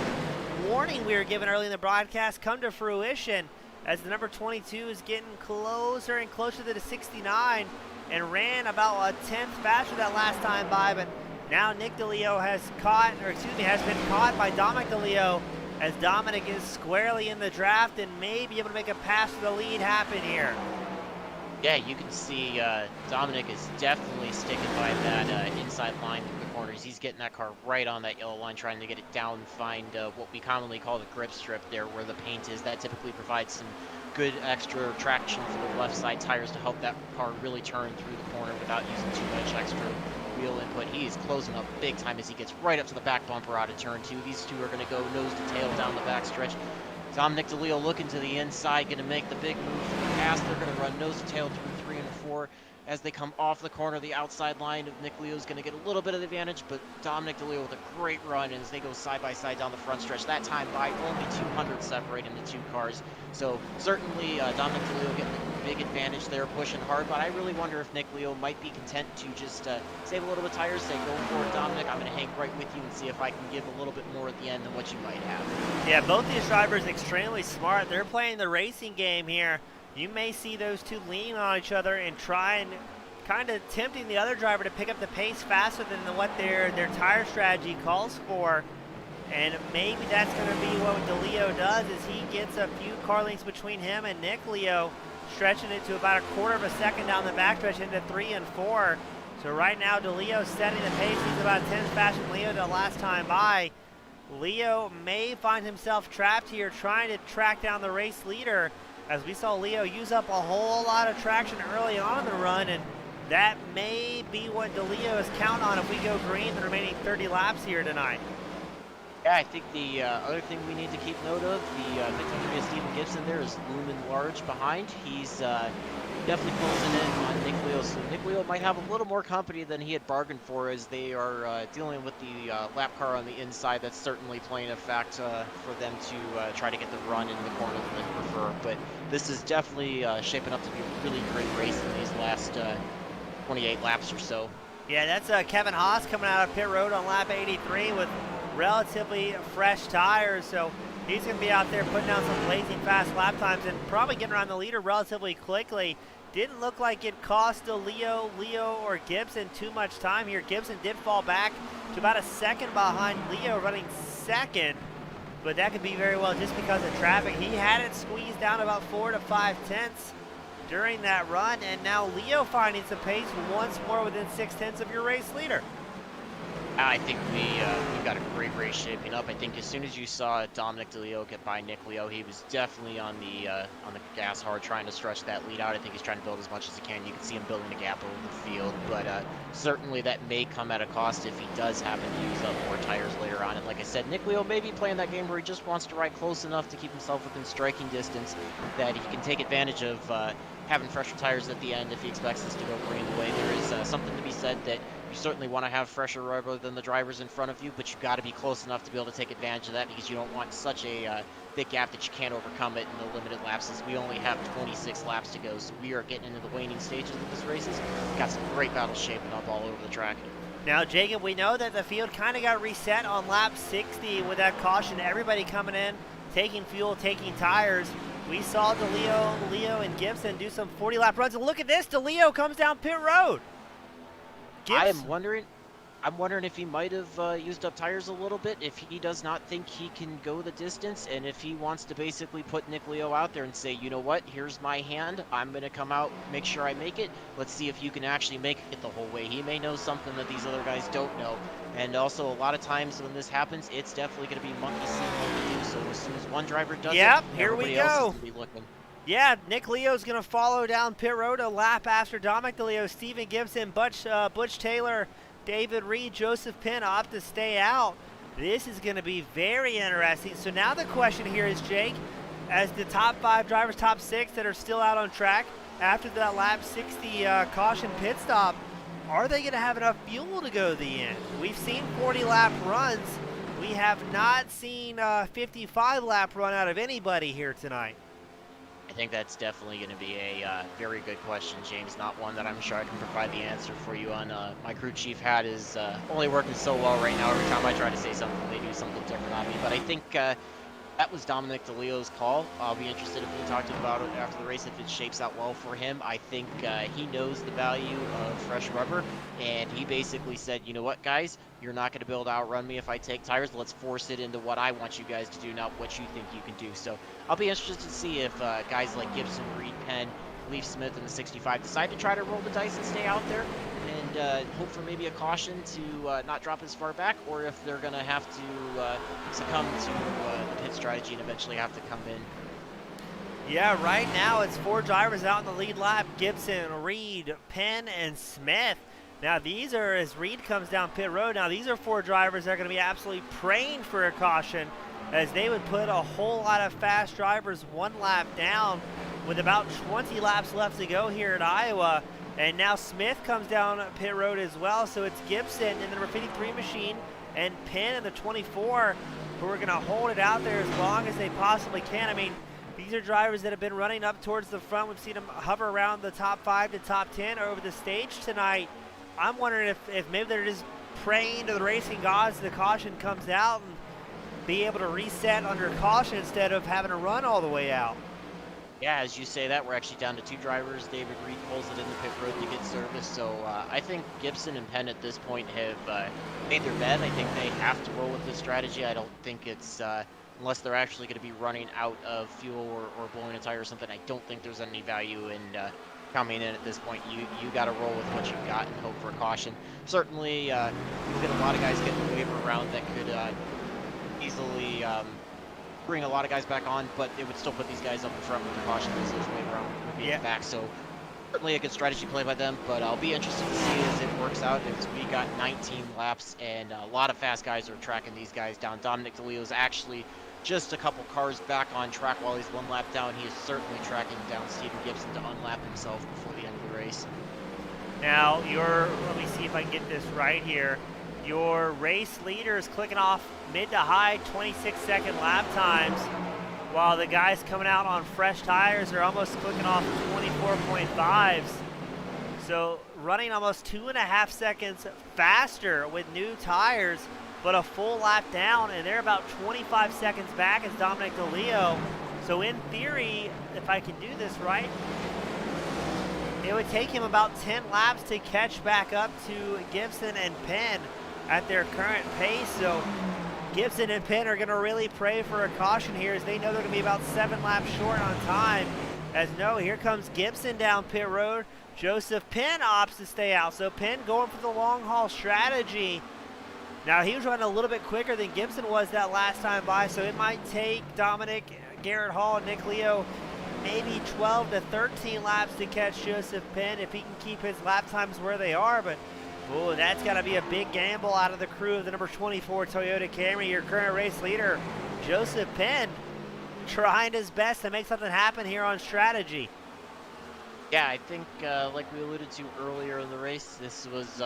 warning we were given early in the broadcast come to fruition, as the number 22 is getting closer and closer to the 69 and ran about a 10th faster that last time by. But now Nick DeLeo has been caught by Dominic DeLeo, as Dominic is squarely in the draft and may be able to make a pass to the lead happen here. Yeah, you can see Dominic is definitely sticking by that inside line through the corners. He's getting that car right on that yellow line, trying to get it down, find what we commonly call the grip strip there where the paint is. That typically provides some good extra traction for the left side tires to help that car really turn through the corner without using too much extra wheel input. He is closing up big time as he gets right up to the back bumper out of turn 2. These two are going to go nose to tail down the back stretch. Dominic DeLeo looking to the inside, going to make the big move for the pass. They're going to run nose to tail through 3 and 4 as they come off the corner. The outside line of Nick Leo's going to get a little bit of advantage, but Dominic DeLeo with a great run as they go side by side down the front stretch. That time by only 200 separating the two cars. So certainly Dominic DeLeo getting big advantage there, pushing hard, but I really wonder if Nick Leo might be content to just save a little bit of tires, say, go for it, Dominic, I'm going to hang right with you and see if I can give a little bit more at the end than what you might have. Yeah, both these drivers extremely smart. They're playing the racing game here. You may see those two lean on each other and try and kind of tempting the other driver to pick up the pace faster than what their tire strategy calls for. And maybe that's going to be what DeLeo does, is he gets a few car lengths between him and Nick Leo, stretching it to about a quarter of a second down the backstretch into 3 and 4. So right now, DeLeo's setting the pace. He's about 10 faster than Leo the last time by. Leo may find himself trapped here trying to track down the race leader, as we saw Leo use up a whole lot of traction early on in the run, and that may be what DeLeo is counting on if we go green the remaining 30 laps here tonight. Yeah, I think the other thing we need to keep note of, the victory of Steven Gibson there is looming large behind. He's definitely closing in on Nick Leo, so Nick Leo might have a little more company than he had bargained for, as they are dealing with the lap car on the inside. That's certainly playing a fact for them to try to get the run into the corner that they prefer. But this is definitely shaping up to be a really great race in these last 28 laps or so. Yeah, that's Kevin Haas coming out of pit road on lap 83 with relatively fresh tires, so he's going to be out there putting down some blazing fast lap times and probably getting around the leader relatively quickly. Didn't look like it cost Leo, or Gibson too much time here. Gibson did fall back to about a second behind Leo, running second, but that could be very well just because of traffic. He had it squeezed down about 4 to 5 tenths during that run, and now Leo finding some pace once more within 6 tenths of your race leader. I think we've got a great race shaping up. I think as soon as you saw Dominic DeLeo get by Nick Leo, he was definitely on the gas hard, trying to stretch that lead out. I think he's trying to build as much as he can. You can see him building the gap over the field, but certainly that may come at a cost if he does happen to use up more tires later on. And like I said, Nick Leo may be playing that game where he just wants to ride close enough to keep himself within striking distance that he can take advantage of having fresher tires at the end if he expects this to go green the way. There is something to be said that you certainly want to have fresher rubber than the drivers in front of you, but you've got to be close enough to be able to take advantage of that, because you don't want such a big gap that you can't overcome it in the limited laps, as we only have 26 laps to go. So we are getting into the waning stages of this races. Got some great battles shaping up all over the track. Now, Jacob, we know that the field kind of got reset on lap 60 with that caution. Everybody coming in, taking fuel, taking tires. We saw DeLeo, Leo, and Gibson do some 40-lap runs, and look at this, DeLeo comes down pit road. I'm wondering if he might have used up tires a little bit, if he does not think he can go the distance, and if he wants to basically put Nick Leo out there and say, you know what, here's my hand, I'm going to come out, make sure I make it, let's see if you can actually make it the whole way. He may know something that these other guys don't know, and also a lot of times when this happens, it's definitely going to be monkey see, monkey do, so as soon as one driver does it, here we everybody else go. is going to be looking. Yeah, Nick Leo's going to follow down pit road a lap after Dominic DeLeo. Steven Gibson, Butch Taylor, David Reed, Joseph Penn opt to stay out. This is going to be very interesting. So now the question here is, Jake, as the top 5 drivers, top 6 that are still out on track after that lap 60 caution pit stop, are they going to have enough fuel to go to the end? We've seen 40-lap runs. We have not seen a 55-lap run out of anybody here tonight. I think that's definitely going to be a very good question, James. Not one that I'm sure I can provide the answer for you on. My crew chief hat is only working so well right now. Every time I try to say something, they do something different on me. But I think that was Dominic DeLeo's call. I'll be interested if we talk to him about it after the race, if it shapes out well for him. I think he knows the value of fresh rubber, and he basically said, you know what, guys, you're not going to be able to outrun me if I take tires. Let's force it into what I want you guys to do, not what you think you can do. So I'll be interested to see if guys like Gibson, Reed, Penn, Leaf Smith, and the 65 decide to try to roll the dice and stay out there and hope for maybe a caution to not drop as far back, or if they're going to have to succumb to the pit strategy and eventually have to come in. Yeah, right now it's 4 drivers out in the lead lap: Gibson, Reed, Penn, and Smith. Now these are, as Reed comes down pit road, now these are 4 drivers that are going to be absolutely praying for a caution, as they would put a whole lot of fast drivers 1 lap down with about 20 laps left to go here at Iowa. And now Smith comes down pit road as well, so it's Gibson in the number 53 machine and Penn in the 24 who are going to hold it out there as long as they possibly can. I mean, These are drivers that have been running up towards the front. We've seen them hover around the top 5 to top 10 over the stage tonight. I'm wondering if maybe they're just praying to the racing gods the caution comes out and be able to reset under caution instead of having to run all the way out. Yeah, as you say that, we're actually down to 2 drivers. David Reed pulls it in the pit road to get service. So I think Gibson and Penn at this point have made their bet. I think they have to roll with this strategy. I don't think it's, unless they're actually going to be running out of fuel or blowing a tire or something, I don't think there's any value in coming in at this point. You got to roll with what you've got and hope for a caution. Certainly, you'll get a lot of guys getting the waiver around that could easily bring a lot of guys back on, but it would still put these guys up in front with the caution as those wave around would be back. So certainly a good strategy play by them, but I'll be interested to see as it works out, because we got 19 laps and a lot of fast guys are tracking these guys down. Dominic DeLeo's actually just a couple cars back on track while he's 1 lap down. He is certainly tracking down Steven Gibson to unlap himself before the end of the race. Now, let me see if I can get this right here. Your race leader is clicking off mid to high 26-second lap times, while the guys coming out on fresh tires are almost clicking off 24.5s. So running almost 2.5 seconds faster with new tires, but a full lap down, and they're about 25 seconds back as Dominic DeLeo. So in theory, if I can do this right, it would take him about 10 laps to catch back up to Gibson and Penn at their current pace. So Gibson and Penn are going to really pray for a caution here, as they know they're going to be about 7 laps short on time. As no, here comes Gibson down pit road. Joseph Penn opts to stay out. So Penn going for the long haul strategy. Now he was running a little bit quicker than Gibson was that last time by, so it might take Dominic, Garrett Hall, and Nick Leo maybe 12 to 13 laps to catch Joseph Penn if he can keep his lap times where they are. But oh, that's got to be a big gamble out of the crew of the number 24 Toyota Camry. Your current race leader, Joseph Penn, trying his best to make something happen here on strategy. Yeah, I think like we alluded to earlier in the race, this was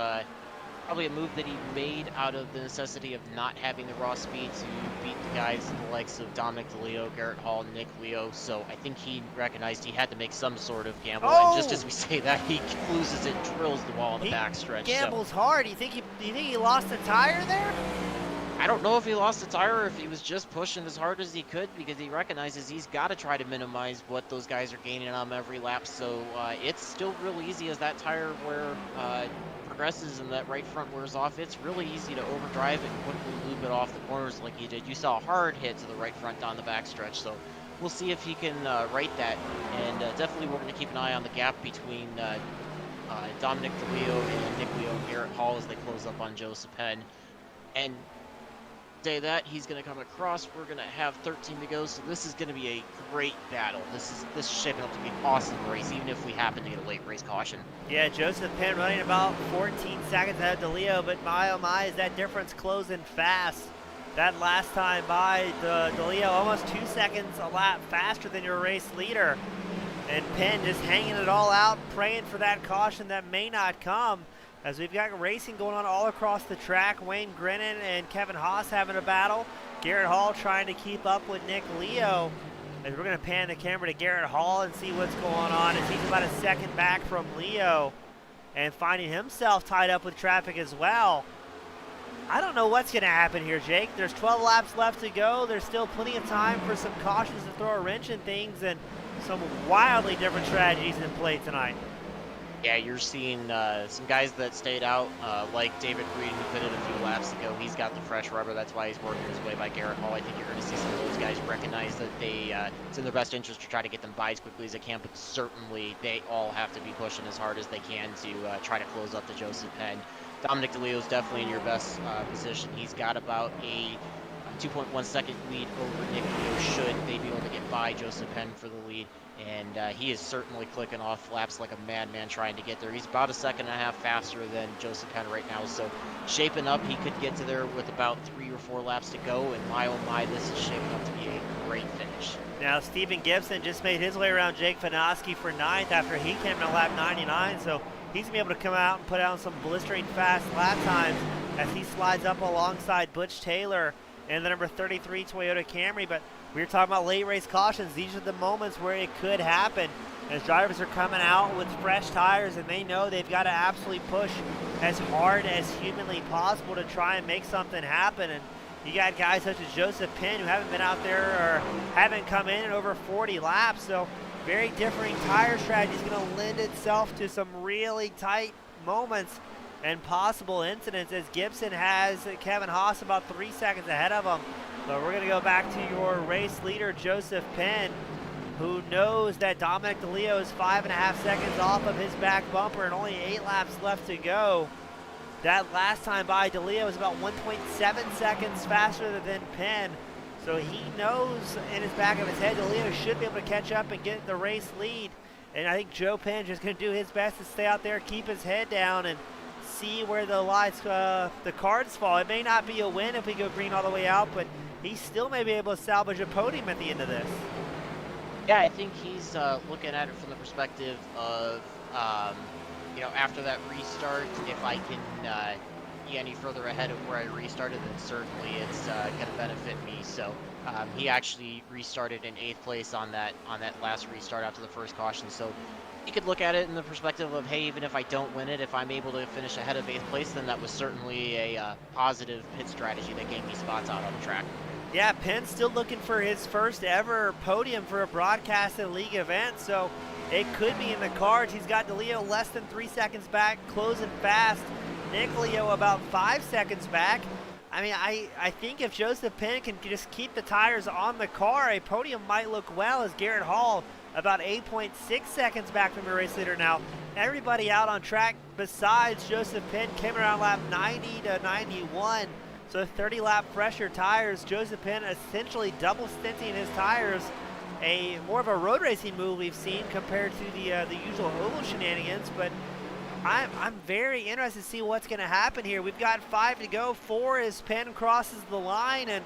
probably a move that he made out of the necessity of not having the raw speed to beat the guys the likes of Dominic DeLeo, Garrett Hall, Nick Leo. So I think he recognized he had to make some sort of gamble. Oh! And just as we say that, he loses it, drills the wall in the backstretch. Gambles hard. Do you think he lost a tire there? I don't know if he lost a tire or if he was just pushing as hard as he could, because he recognizes he's got to try to minimize what those guys are gaining on him every lap. So it's still real easy as that tire wear progresses and that right front wears off. It's really easy to overdrive and quickly loop it off the corners like he did. You saw a hard hit to the right front down the backstretch. So we'll see if he can right that. And definitely we're going to keep an eye on the gap between Dominic DeLeo and Nick Leo and Garrett Hall as they close up on Joseph Penn. And say that he's going to come across. We're going to have 13 to go, so this is going to be a great battle. This is shaping up to be an awesome race, even if we happen to get a late race caution. Yeah, Joseph Penn running about 14 seconds ahead of DeLeo, but my oh my, is that difference closing fast. That last time by DeLeo, almost 2 seconds a lap faster than your race leader. And Penn just hanging it all out, praying for that caution that may not come. As we've got racing going on all across the track. Wayne Grennan and Kevin Haas having a battle. Garrett Hall trying to keep up with Nick Leo. As we're going to pan the camera to Garrett Hall and see what's going on, as he's about a second back from Leo and finding himself tied up with traffic as well. I don't know what's going to happen here, Jake. There's 12 laps left to go. There's still plenty of time for some cautions to throw a wrench in things, and some wildly different strategies in play tonight. Yeah, you're seeing some guys that stayed out, like David Reed, who pitted a few laps ago. He's got the fresh rubber. That's why he's working his way by Garrett Hall. I think you're going to see some of those guys recognize that it's in their best interest to try to get them by as quickly as they can, but certainly they all have to be pushing as hard as they can to try to close up the Joseph Penn. Dominic DeLeo is definitely in your best position. He's got about a 2.1 second lead over Nick Leo should they be able to get by Joseph Penn for the lead. And he is certainly clicking off laps like a madman trying to get there. He's about a second and a half faster than Joseph Penn right now. So shaping up, he could get to there with about 3 or 4 laps to go. And my oh my, this is shaping up to be a great finish. Now Steven Gibson just made his way around Jake Fanoski for 9th after he came in a lap 99. So he's going to be able to come out and put out some blistering fast lap times as he slides up alongside Butch Taylor and the number 33 Toyota Camry. But We were talking about late race cautions. These are the moments where it could happen as drivers are coming out with fresh tires and they know they've got to absolutely push as hard as humanly possible to try and make something happen. And you got guys such as Joseph Penn who haven't been out there or haven't come in over 40 laps. So very differing tire strategy is going to lend itself to some really tight moments and possible incidents, as Gibson has Kevin Haas about 3 seconds ahead of him. But we're going to go back to your race leader, Joseph Penn, who knows that Dominic DeLeo is 5.5 seconds off of his back bumper and only 8 laps left to go. That last time by, DeLeo was about 1.7 seconds faster than Penn. So he knows in his back of his head, DeLeo should be able to catch up and get the race lead. And I think Joe Penn just going to do his best to stay out there, keep his head down, and see where the cards fall. It may not be a win if we go green all the way out, but he still may be able to salvage a podium at the end of this. Yeah, I think he's looking at it from the perspective of, after that restart, if I can be any further ahead of where I restarted, then certainly it's going to benefit me. So he actually restarted in 8th place on that last restart after the first caution. So you could look at it in the perspective of, hey, even if I don't win it, if I'm able to finish ahead of 8th place, then that was certainly a positive pit strategy that gave me spots out on the track. Yeah, Penn's still looking for his first ever podium for a broadcasted league event, so it could be in the cards. He's got DeLeo less than 3 seconds back, closing fast. Nick Leo about 5 seconds back. I mean, I think if Joseph Penn can just keep the tires on the car, a podium might look well, as Garrett Hall about 8.6 seconds back from your race leader now. Everybody out on track besides Joseph Penn came around lap 90 to 91. So 30 lap fresher tires. Joseph Penn essentially double stinting his tires. More of a road racing move we've seen compared to the usual oval shenanigans, but I'm very interested to see what's going to happen here. We've got 5 to go. 4 as Penn crosses the line, and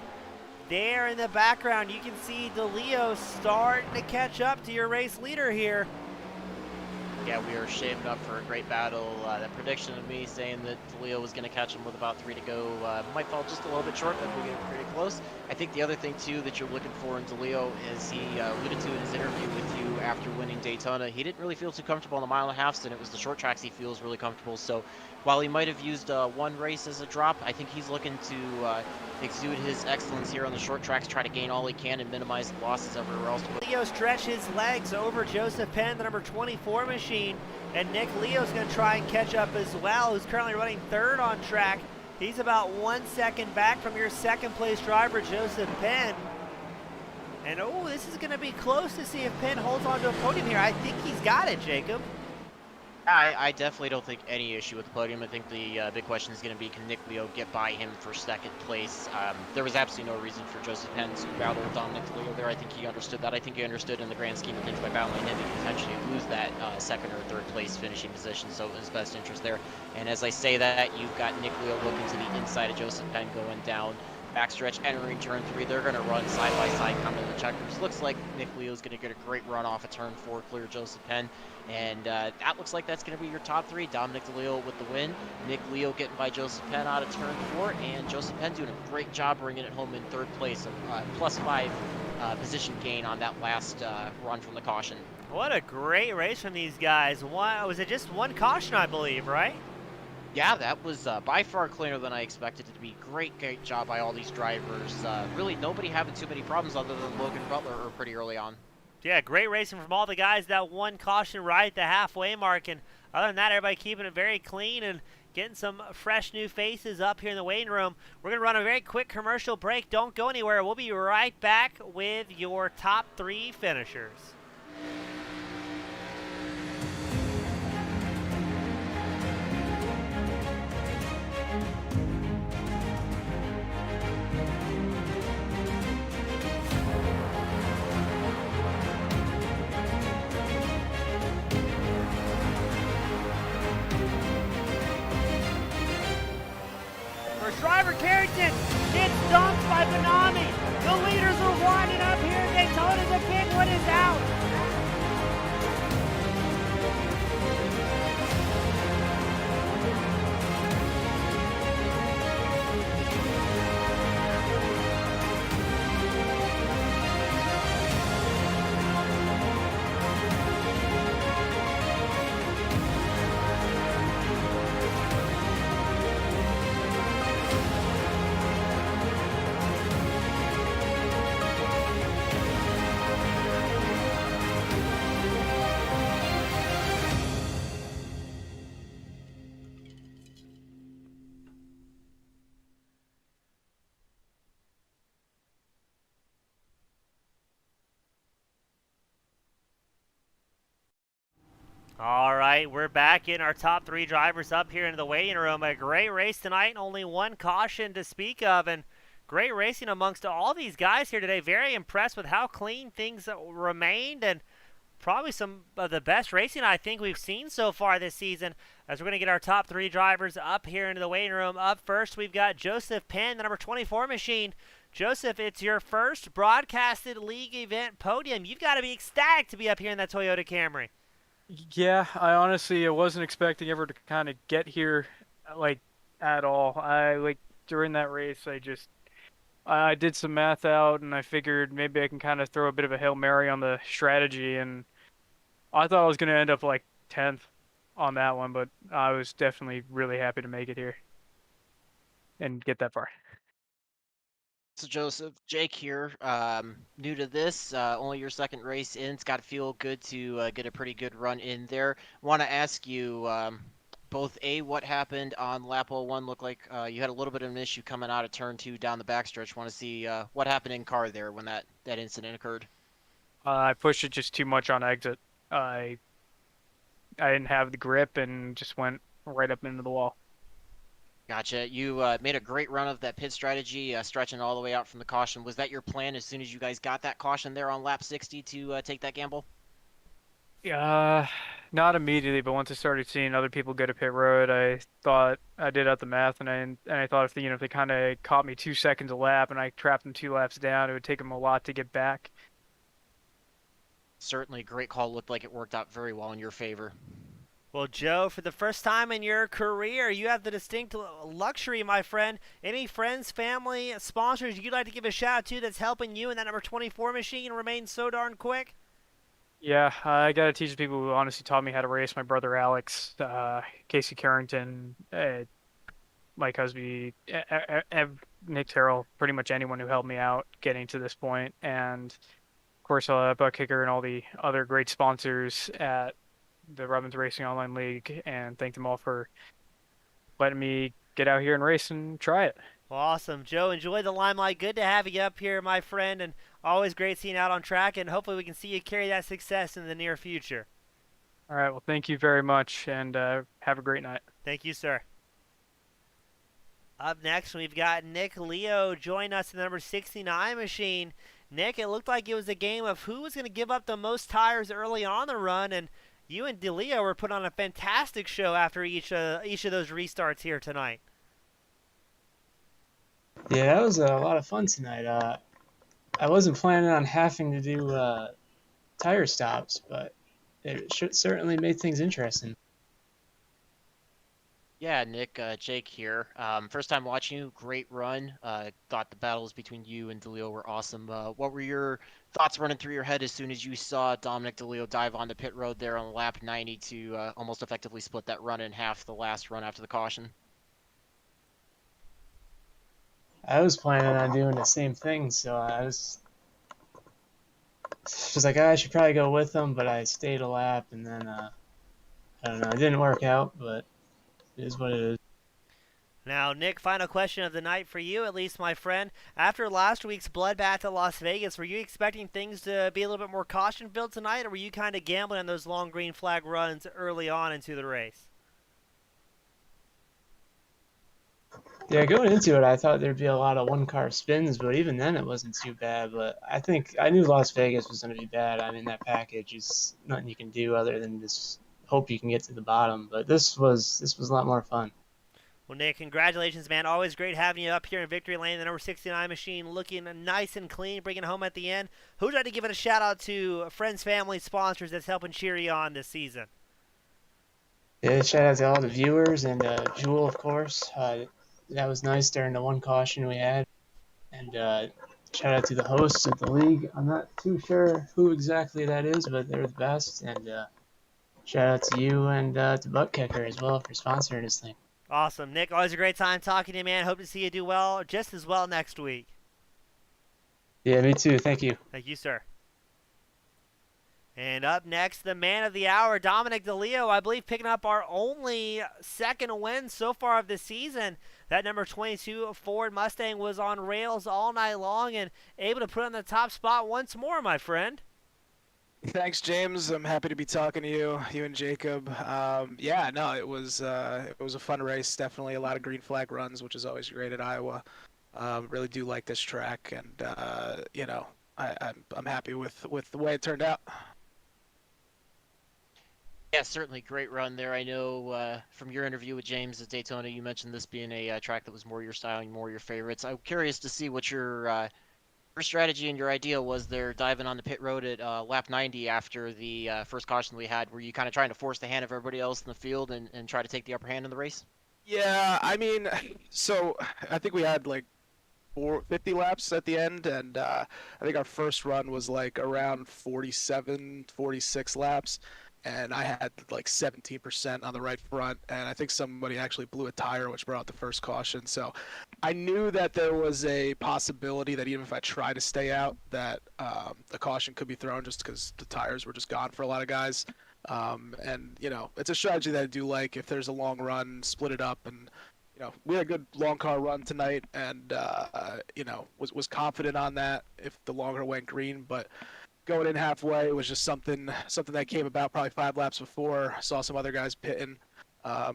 there in the background you can see DeLeo starting to catch up to your race leader here. Yeah, we are shaping up for a great battle. That prediction of me saying that DeLeo was going to catch him with about 3 to go might fall just a little bit short, but we get pretty close. I think the other thing, too, that you're looking for in DeLeo is he alluded to in his interview with you after winning Daytona. He didn't really feel too comfortable on the 1.5 miles, and it was the short tracks he feels really comfortable. So while he might have used one race as a drop, I think he's looking to exude his excellence here on the short tracks, try to gain all he can and minimize the losses everywhere else. Leo stretched his legs over Joseph Penn, the number 24 machine, and Nick Leo's going to try and catch up as well, who's currently running 3rd on track. He's about 1 second back from your 2nd place driver, Joseph Penn. And oh, this is going to be close to see if Penn holds on to a podium here. I think he's got it, Jacob. I definitely don't think any issue with the podium. I think the big question is going to be, can Nick Leo get by him for 2nd place? There was absolutely no reason for Joseph Penn to battle with Dominic Leo there. I think he understood that. I think he understood in the grand scheme of things by battling him, he could potentially lose that 2nd or 3rd place finishing position, so it was best interest there. And as I say that, you've got Nick Leo looking to the inside of Joseph Penn going down. Backstretch entering turn 3. They're going to run side by side, coming to the checkers. Looks like Nick Leo's going to get a great run off of turn 4, clear Joseph Penn. And that looks like that's going to be your top 3. Dominic DeLeo with the win. Nick Leo getting by Joseph Penn out of turn 4. And Joseph Penn doing a great job bringing it home in 3rd place. A +5 position gain on that last run from the caution. What a great race from these guys. Was it just one caution, I believe, right? Yeah, that was by far cleaner than I expected it to be. Great job by all these drivers. Really, nobody having too many problems other than Logan Butler pretty early on. Yeah, great racing from all the guys. That one caution right at the halfway mark. And other than that, everybody keeping it very clean and getting some fresh new faces up here in the waiting room. We're going to run a very quick commercial break. Don't go anywhere. We'll be right back with your top 3 finishers. Driver Carrington gets dumped by Benami. The leaders are winding up here. Daytona, the big one is out. All right, we're back in our top three drivers up here into the waiting room. A great race tonight, only one caution to speak of, and great racing amongst all these guys here today. Very impressed with how clean things remained, and probably some of the best racing I think we've seen so far this season. As we're going to get our top three drivers up here into the waiting room. Up first, we've got Joseph Penn, the number 24 machine. Joseph, it's your first broadcasted league event podium. You've got to be ecstatic to be up here in that Toyota Camry. Yeah, I honestly wasn't expecting ever to kind of get here, like at all. I like during that race, I did some math out and I figured maybe I can kind of throw a bit of a Hail Mary on the strategy, and I thought I was gonna end up like 10th on that one, but I was definitely really happy to make it here and get that far. So Joseph, Jake here, new to this, only your second race in. It's got to feel good to get a pretty good run in there. Want to ask you both what happened on lap 01? Looked like you had a little bit of an issue coming out of turn 2 down the backstretch. Want to see what happened in car there when that incident occurred. I pushed it just too much on exit. I I didn't have the grip and just went right up into the wall. Gotcha. You made a great run of that pit strategy, stretching all the way out from the caution. Was that your plan as soon as you guys got that caution there on lap 60 to take that gamble? Yeah, not immediately, but once I started seeing other people go to pit road, I thought I did out the math, and I thought if they kind of caught me 2 seconds a lap and I trapped them 2 laps down, it would take them a lot to get back. Certainly, great call. Looked like it worked out very well in your favor. Well, Joe, for the first time in your career, you have the distinct luxury, my friend. Any friends, family, sponsors you'd like to give a shout out to that's helping you in that number 24 machine remain so darn quick? Yeah, I got to teach the people who honestly taught me how to race. My brother Alex, Casey Carrington, Mike Husby, Nick Terrell, pretty much anyone who helped me out getting to this point. And of course, Buck Kicker and all the other great sponsors at the Rubbins Racing Online League, and thank them all for letting me get out here and race and try it. Well, awesome. Joe, enjoy the limelight. Good to have you up here, my friend, and always great seeing you out on track, and hopefully we can see you carry that success in the near future. All right, well, thank you very much, and have a great night. Thank you, sir. Up next, we've got Nick Leo join us in the number 69 machine. Nick, it looked like it was a game of who was going to give up the most tires early on the run, and you and DeLeo were put on a fantastic show after each of those restarts here tonight. Yeah, that was a lot of fun tonight. I wasn't planning on having to do tire stops, but it certainly made things interesting. Yeah, Nick, Jake here. First time watching you, great run. Thought the battles between you and DeLeo were awesome. What were your thoughts running through your head as soon as you saw Dominic DeLeo dive onto pit road there on lap 90 to almost effectively split that run in half the last run after the caution? I was planning on doing the same thing, so I was just like, I should probably go with them, but I stayed a lap, and then I don't know, it didn't work out, but it is what it is. Now, Nick, final question of the night for you, at least, my friend. After last week's bloodbath at Las Vegas, were you expecting things to be a little bit more caution-filled tonight, or were you kind of gambling on those long green flag runs early on into the race? Yeah, going into it, I thought there'd be a lot of one-car spins, but even then it wasn't too bad. But I knew Las Vegas was going to be bad. I mean, that package is nothing you can do other than just hope you can get to the bottom. But this was a lot more fun. Well, Nick, congratulations, man. Always great having you up here in Victory Lane. The number 69 machine looking nice and clean, bringing it home at the end. Who'd like to give it a shout-out to friends, family, sponsors that's helping cheer you on this season? Yeah, shout out to all the viewers and Jewel, of course. That was nice during the one caution we had. And shout out to the hosts of the league. I'm not too sure who exactly that is, but they're the best. And shout out to you and to Butt Kicker as well for sponsoring this thing. Awesome. Nick, always a great time talking to you, man. Hope to see you do well, just as well next week. Yeah, me too. Thank you. Thank you, sir. And up next, the man of the hour, Dominic DeLeo, I believe picking up our only second win so far of the season. That number 22 Ford Mustang was on rails all night long and able to put on the top spot once more, my friend. Thanks, James. I'm happy to be talking to you and Jacob. Yeah, no, it was a fun race. Definitely a lot of green flag runs, which is always great at Iowa. Really do like this track, and I'm happy with the way it turned out. Yeah, certainly great run there. I know from your interview with James at Daytona, you mentioned this being a track that was more your style and more your favorites. I'm curious to see what your strategy and your idea was there diving on the pit road at lap 90 after the first caution we had. Were you kind of trying to force the hand of everybody else in the field and try to take the upper hand in the race? Yeah, I mean, so I think we had like 50 laps at the end, and I think our first run was like around 47, 46 laps, and I had like 17% on the right front, and I think somebody actually blew a tire, which brought the first caution. So I knew that there was a possibility that even if I tried to stay out, that the caution could be thrown just because the tires were just gone for a lot of guys. And it's a strategy that I do like. If there's a long run, split it up, and we had a good long car run tonight, and was confident on that if the longer went green. But going in halfway was just something that came about probably 5 laps before. I saw some other guys pitting,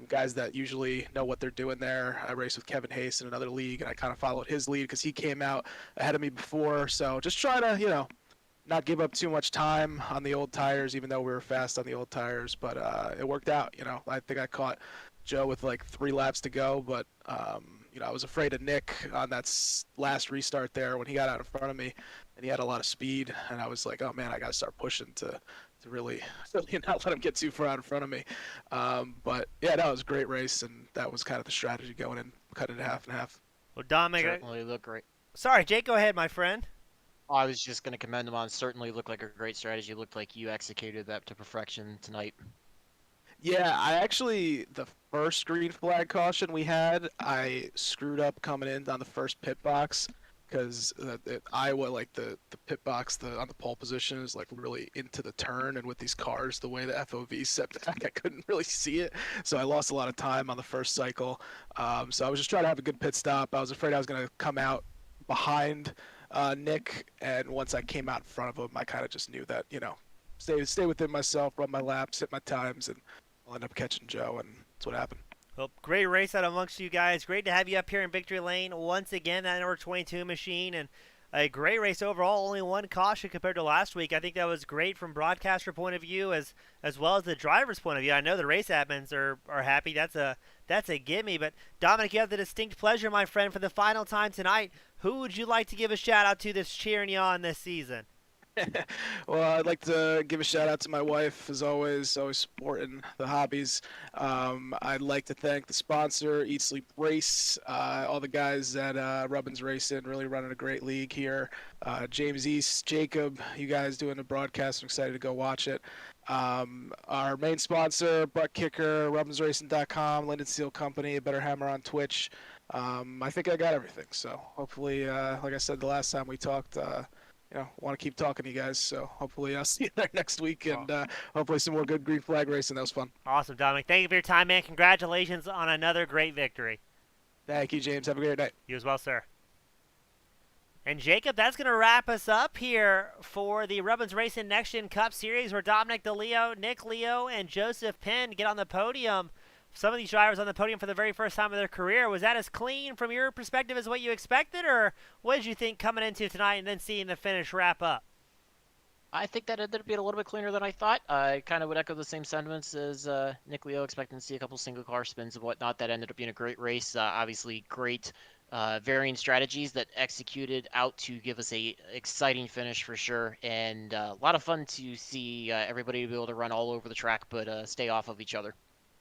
guys that usually know what they're doing there. I raced with Kevin Hayes in another league, and I kind of followed his lead because he came out ahead of me before. So just try to not give up too much time on the old tires, even though we were fast on the old tires. But it worked out. I think I caught Joe with like 3 laps to go, but I was afraid of Nick on that last restart there when he got out in front of me, and he had a lot of speed, and I was like, oh man, I got to start pushing to really not let him get too far out in front of me. But yeah, that was a great race, and that was kind of the strategy going in, cut it in half and half. Well, Dominic, Certainly looked great. sorry, Jake, go ahead, my friend. I was just going to commend him on certainly looked like a great strategy. Looked like you executed that to perfection tonight. Yeah, the first green flag caution we had, I screwed up coming in on the first pit box because Iowa, like the pit box on the pole position is like really into the turn, and with these cars, the way the FOV set back, I couldn't really see it, so I lost a lot of time on the first cycle. So I was just trying to have a good pit stop. I was afraid I was going to come out behind Nick, and once I came out in front of him, I kind of just knew that stay within myself, run my laps, hit my times, and I'll end up catching Joe, and that's what happened. Well, great race out amongst you guys. Great to have you up here in Victory Lane once again, that number 22 machine, and a great race overall. Only 1 caution compared to last week. I think that was great from broadcaster point of view as well as the driver's point of view. I know the race admins are happy. That's a gimme. But Dominic, you have the distinct pleasure, my friend, for the final time tonight. Who would you like to give a shout out to that's cheering you on this season? Well, I'd like to give a shout out to my wife, as always supporting the hobbies. I'd like to thank the sponsor, Eat Sleep Race, all the guys at Rubbins Racin, really running a great league here. James East, Jacob, you guys doing the broadcast. I'm excited to go watch it. Our main sponsor, Butt Kicker, RubbinsRacing.com, Linden Steel Company, Better Hammer on Twitch. I think I got everything. So hopefully, like I said the last time we talked, want to keep talking to you guys, so hopefully I'll see you there next week, and hopefully some more good green flag racing. That was fun. Awesome, Dominic. Thank you for your time, man. Congratulations on another great victory. Thank you, James. Have a great night. You as well, sir. And Jacob, that's going to wrap us up here for the Rubbins Racing Next Gen Cup Series, where Dominic DeLeo, Nick Leo, and Joseph Penn get on the podium. Some of these drivers on the podium for the very first time of their career. Was that as clean from your perspective as what you expected, or what did you think coming into tonight and then seeing the finish wrap up? I think that ended up being a little bit cleaner than I thought. I kind of would echo the same sentiments as Nick Leo, expecting to see a couple single car spins and whatnot. That ended up being a great race. Obviously, great varying strategies that executed out to give us a exciting finish for sure, and a lot of fun to see everybody be able to run all over the track but stay off of each other.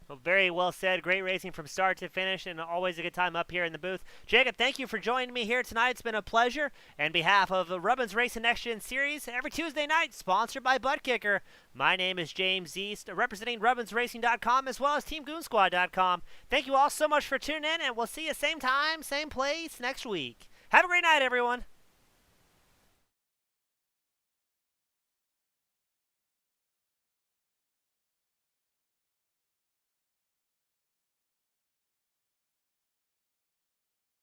Well, very well said. Great racing from start to finish, and always a good time up here in the booth. Jacob, thank you for joining me here tonight. It's been a pleasure. On behalf of the Rubbins Racing Next Gen Series, every Tuesday night, sponsored by Butt Kicker, my name is James East, representing RubbinsRacing.com as well as TeamGoonSquad.com. Thank you all so much for tuning in, and we'll see you same time, same place next week. Have a great night, everyone.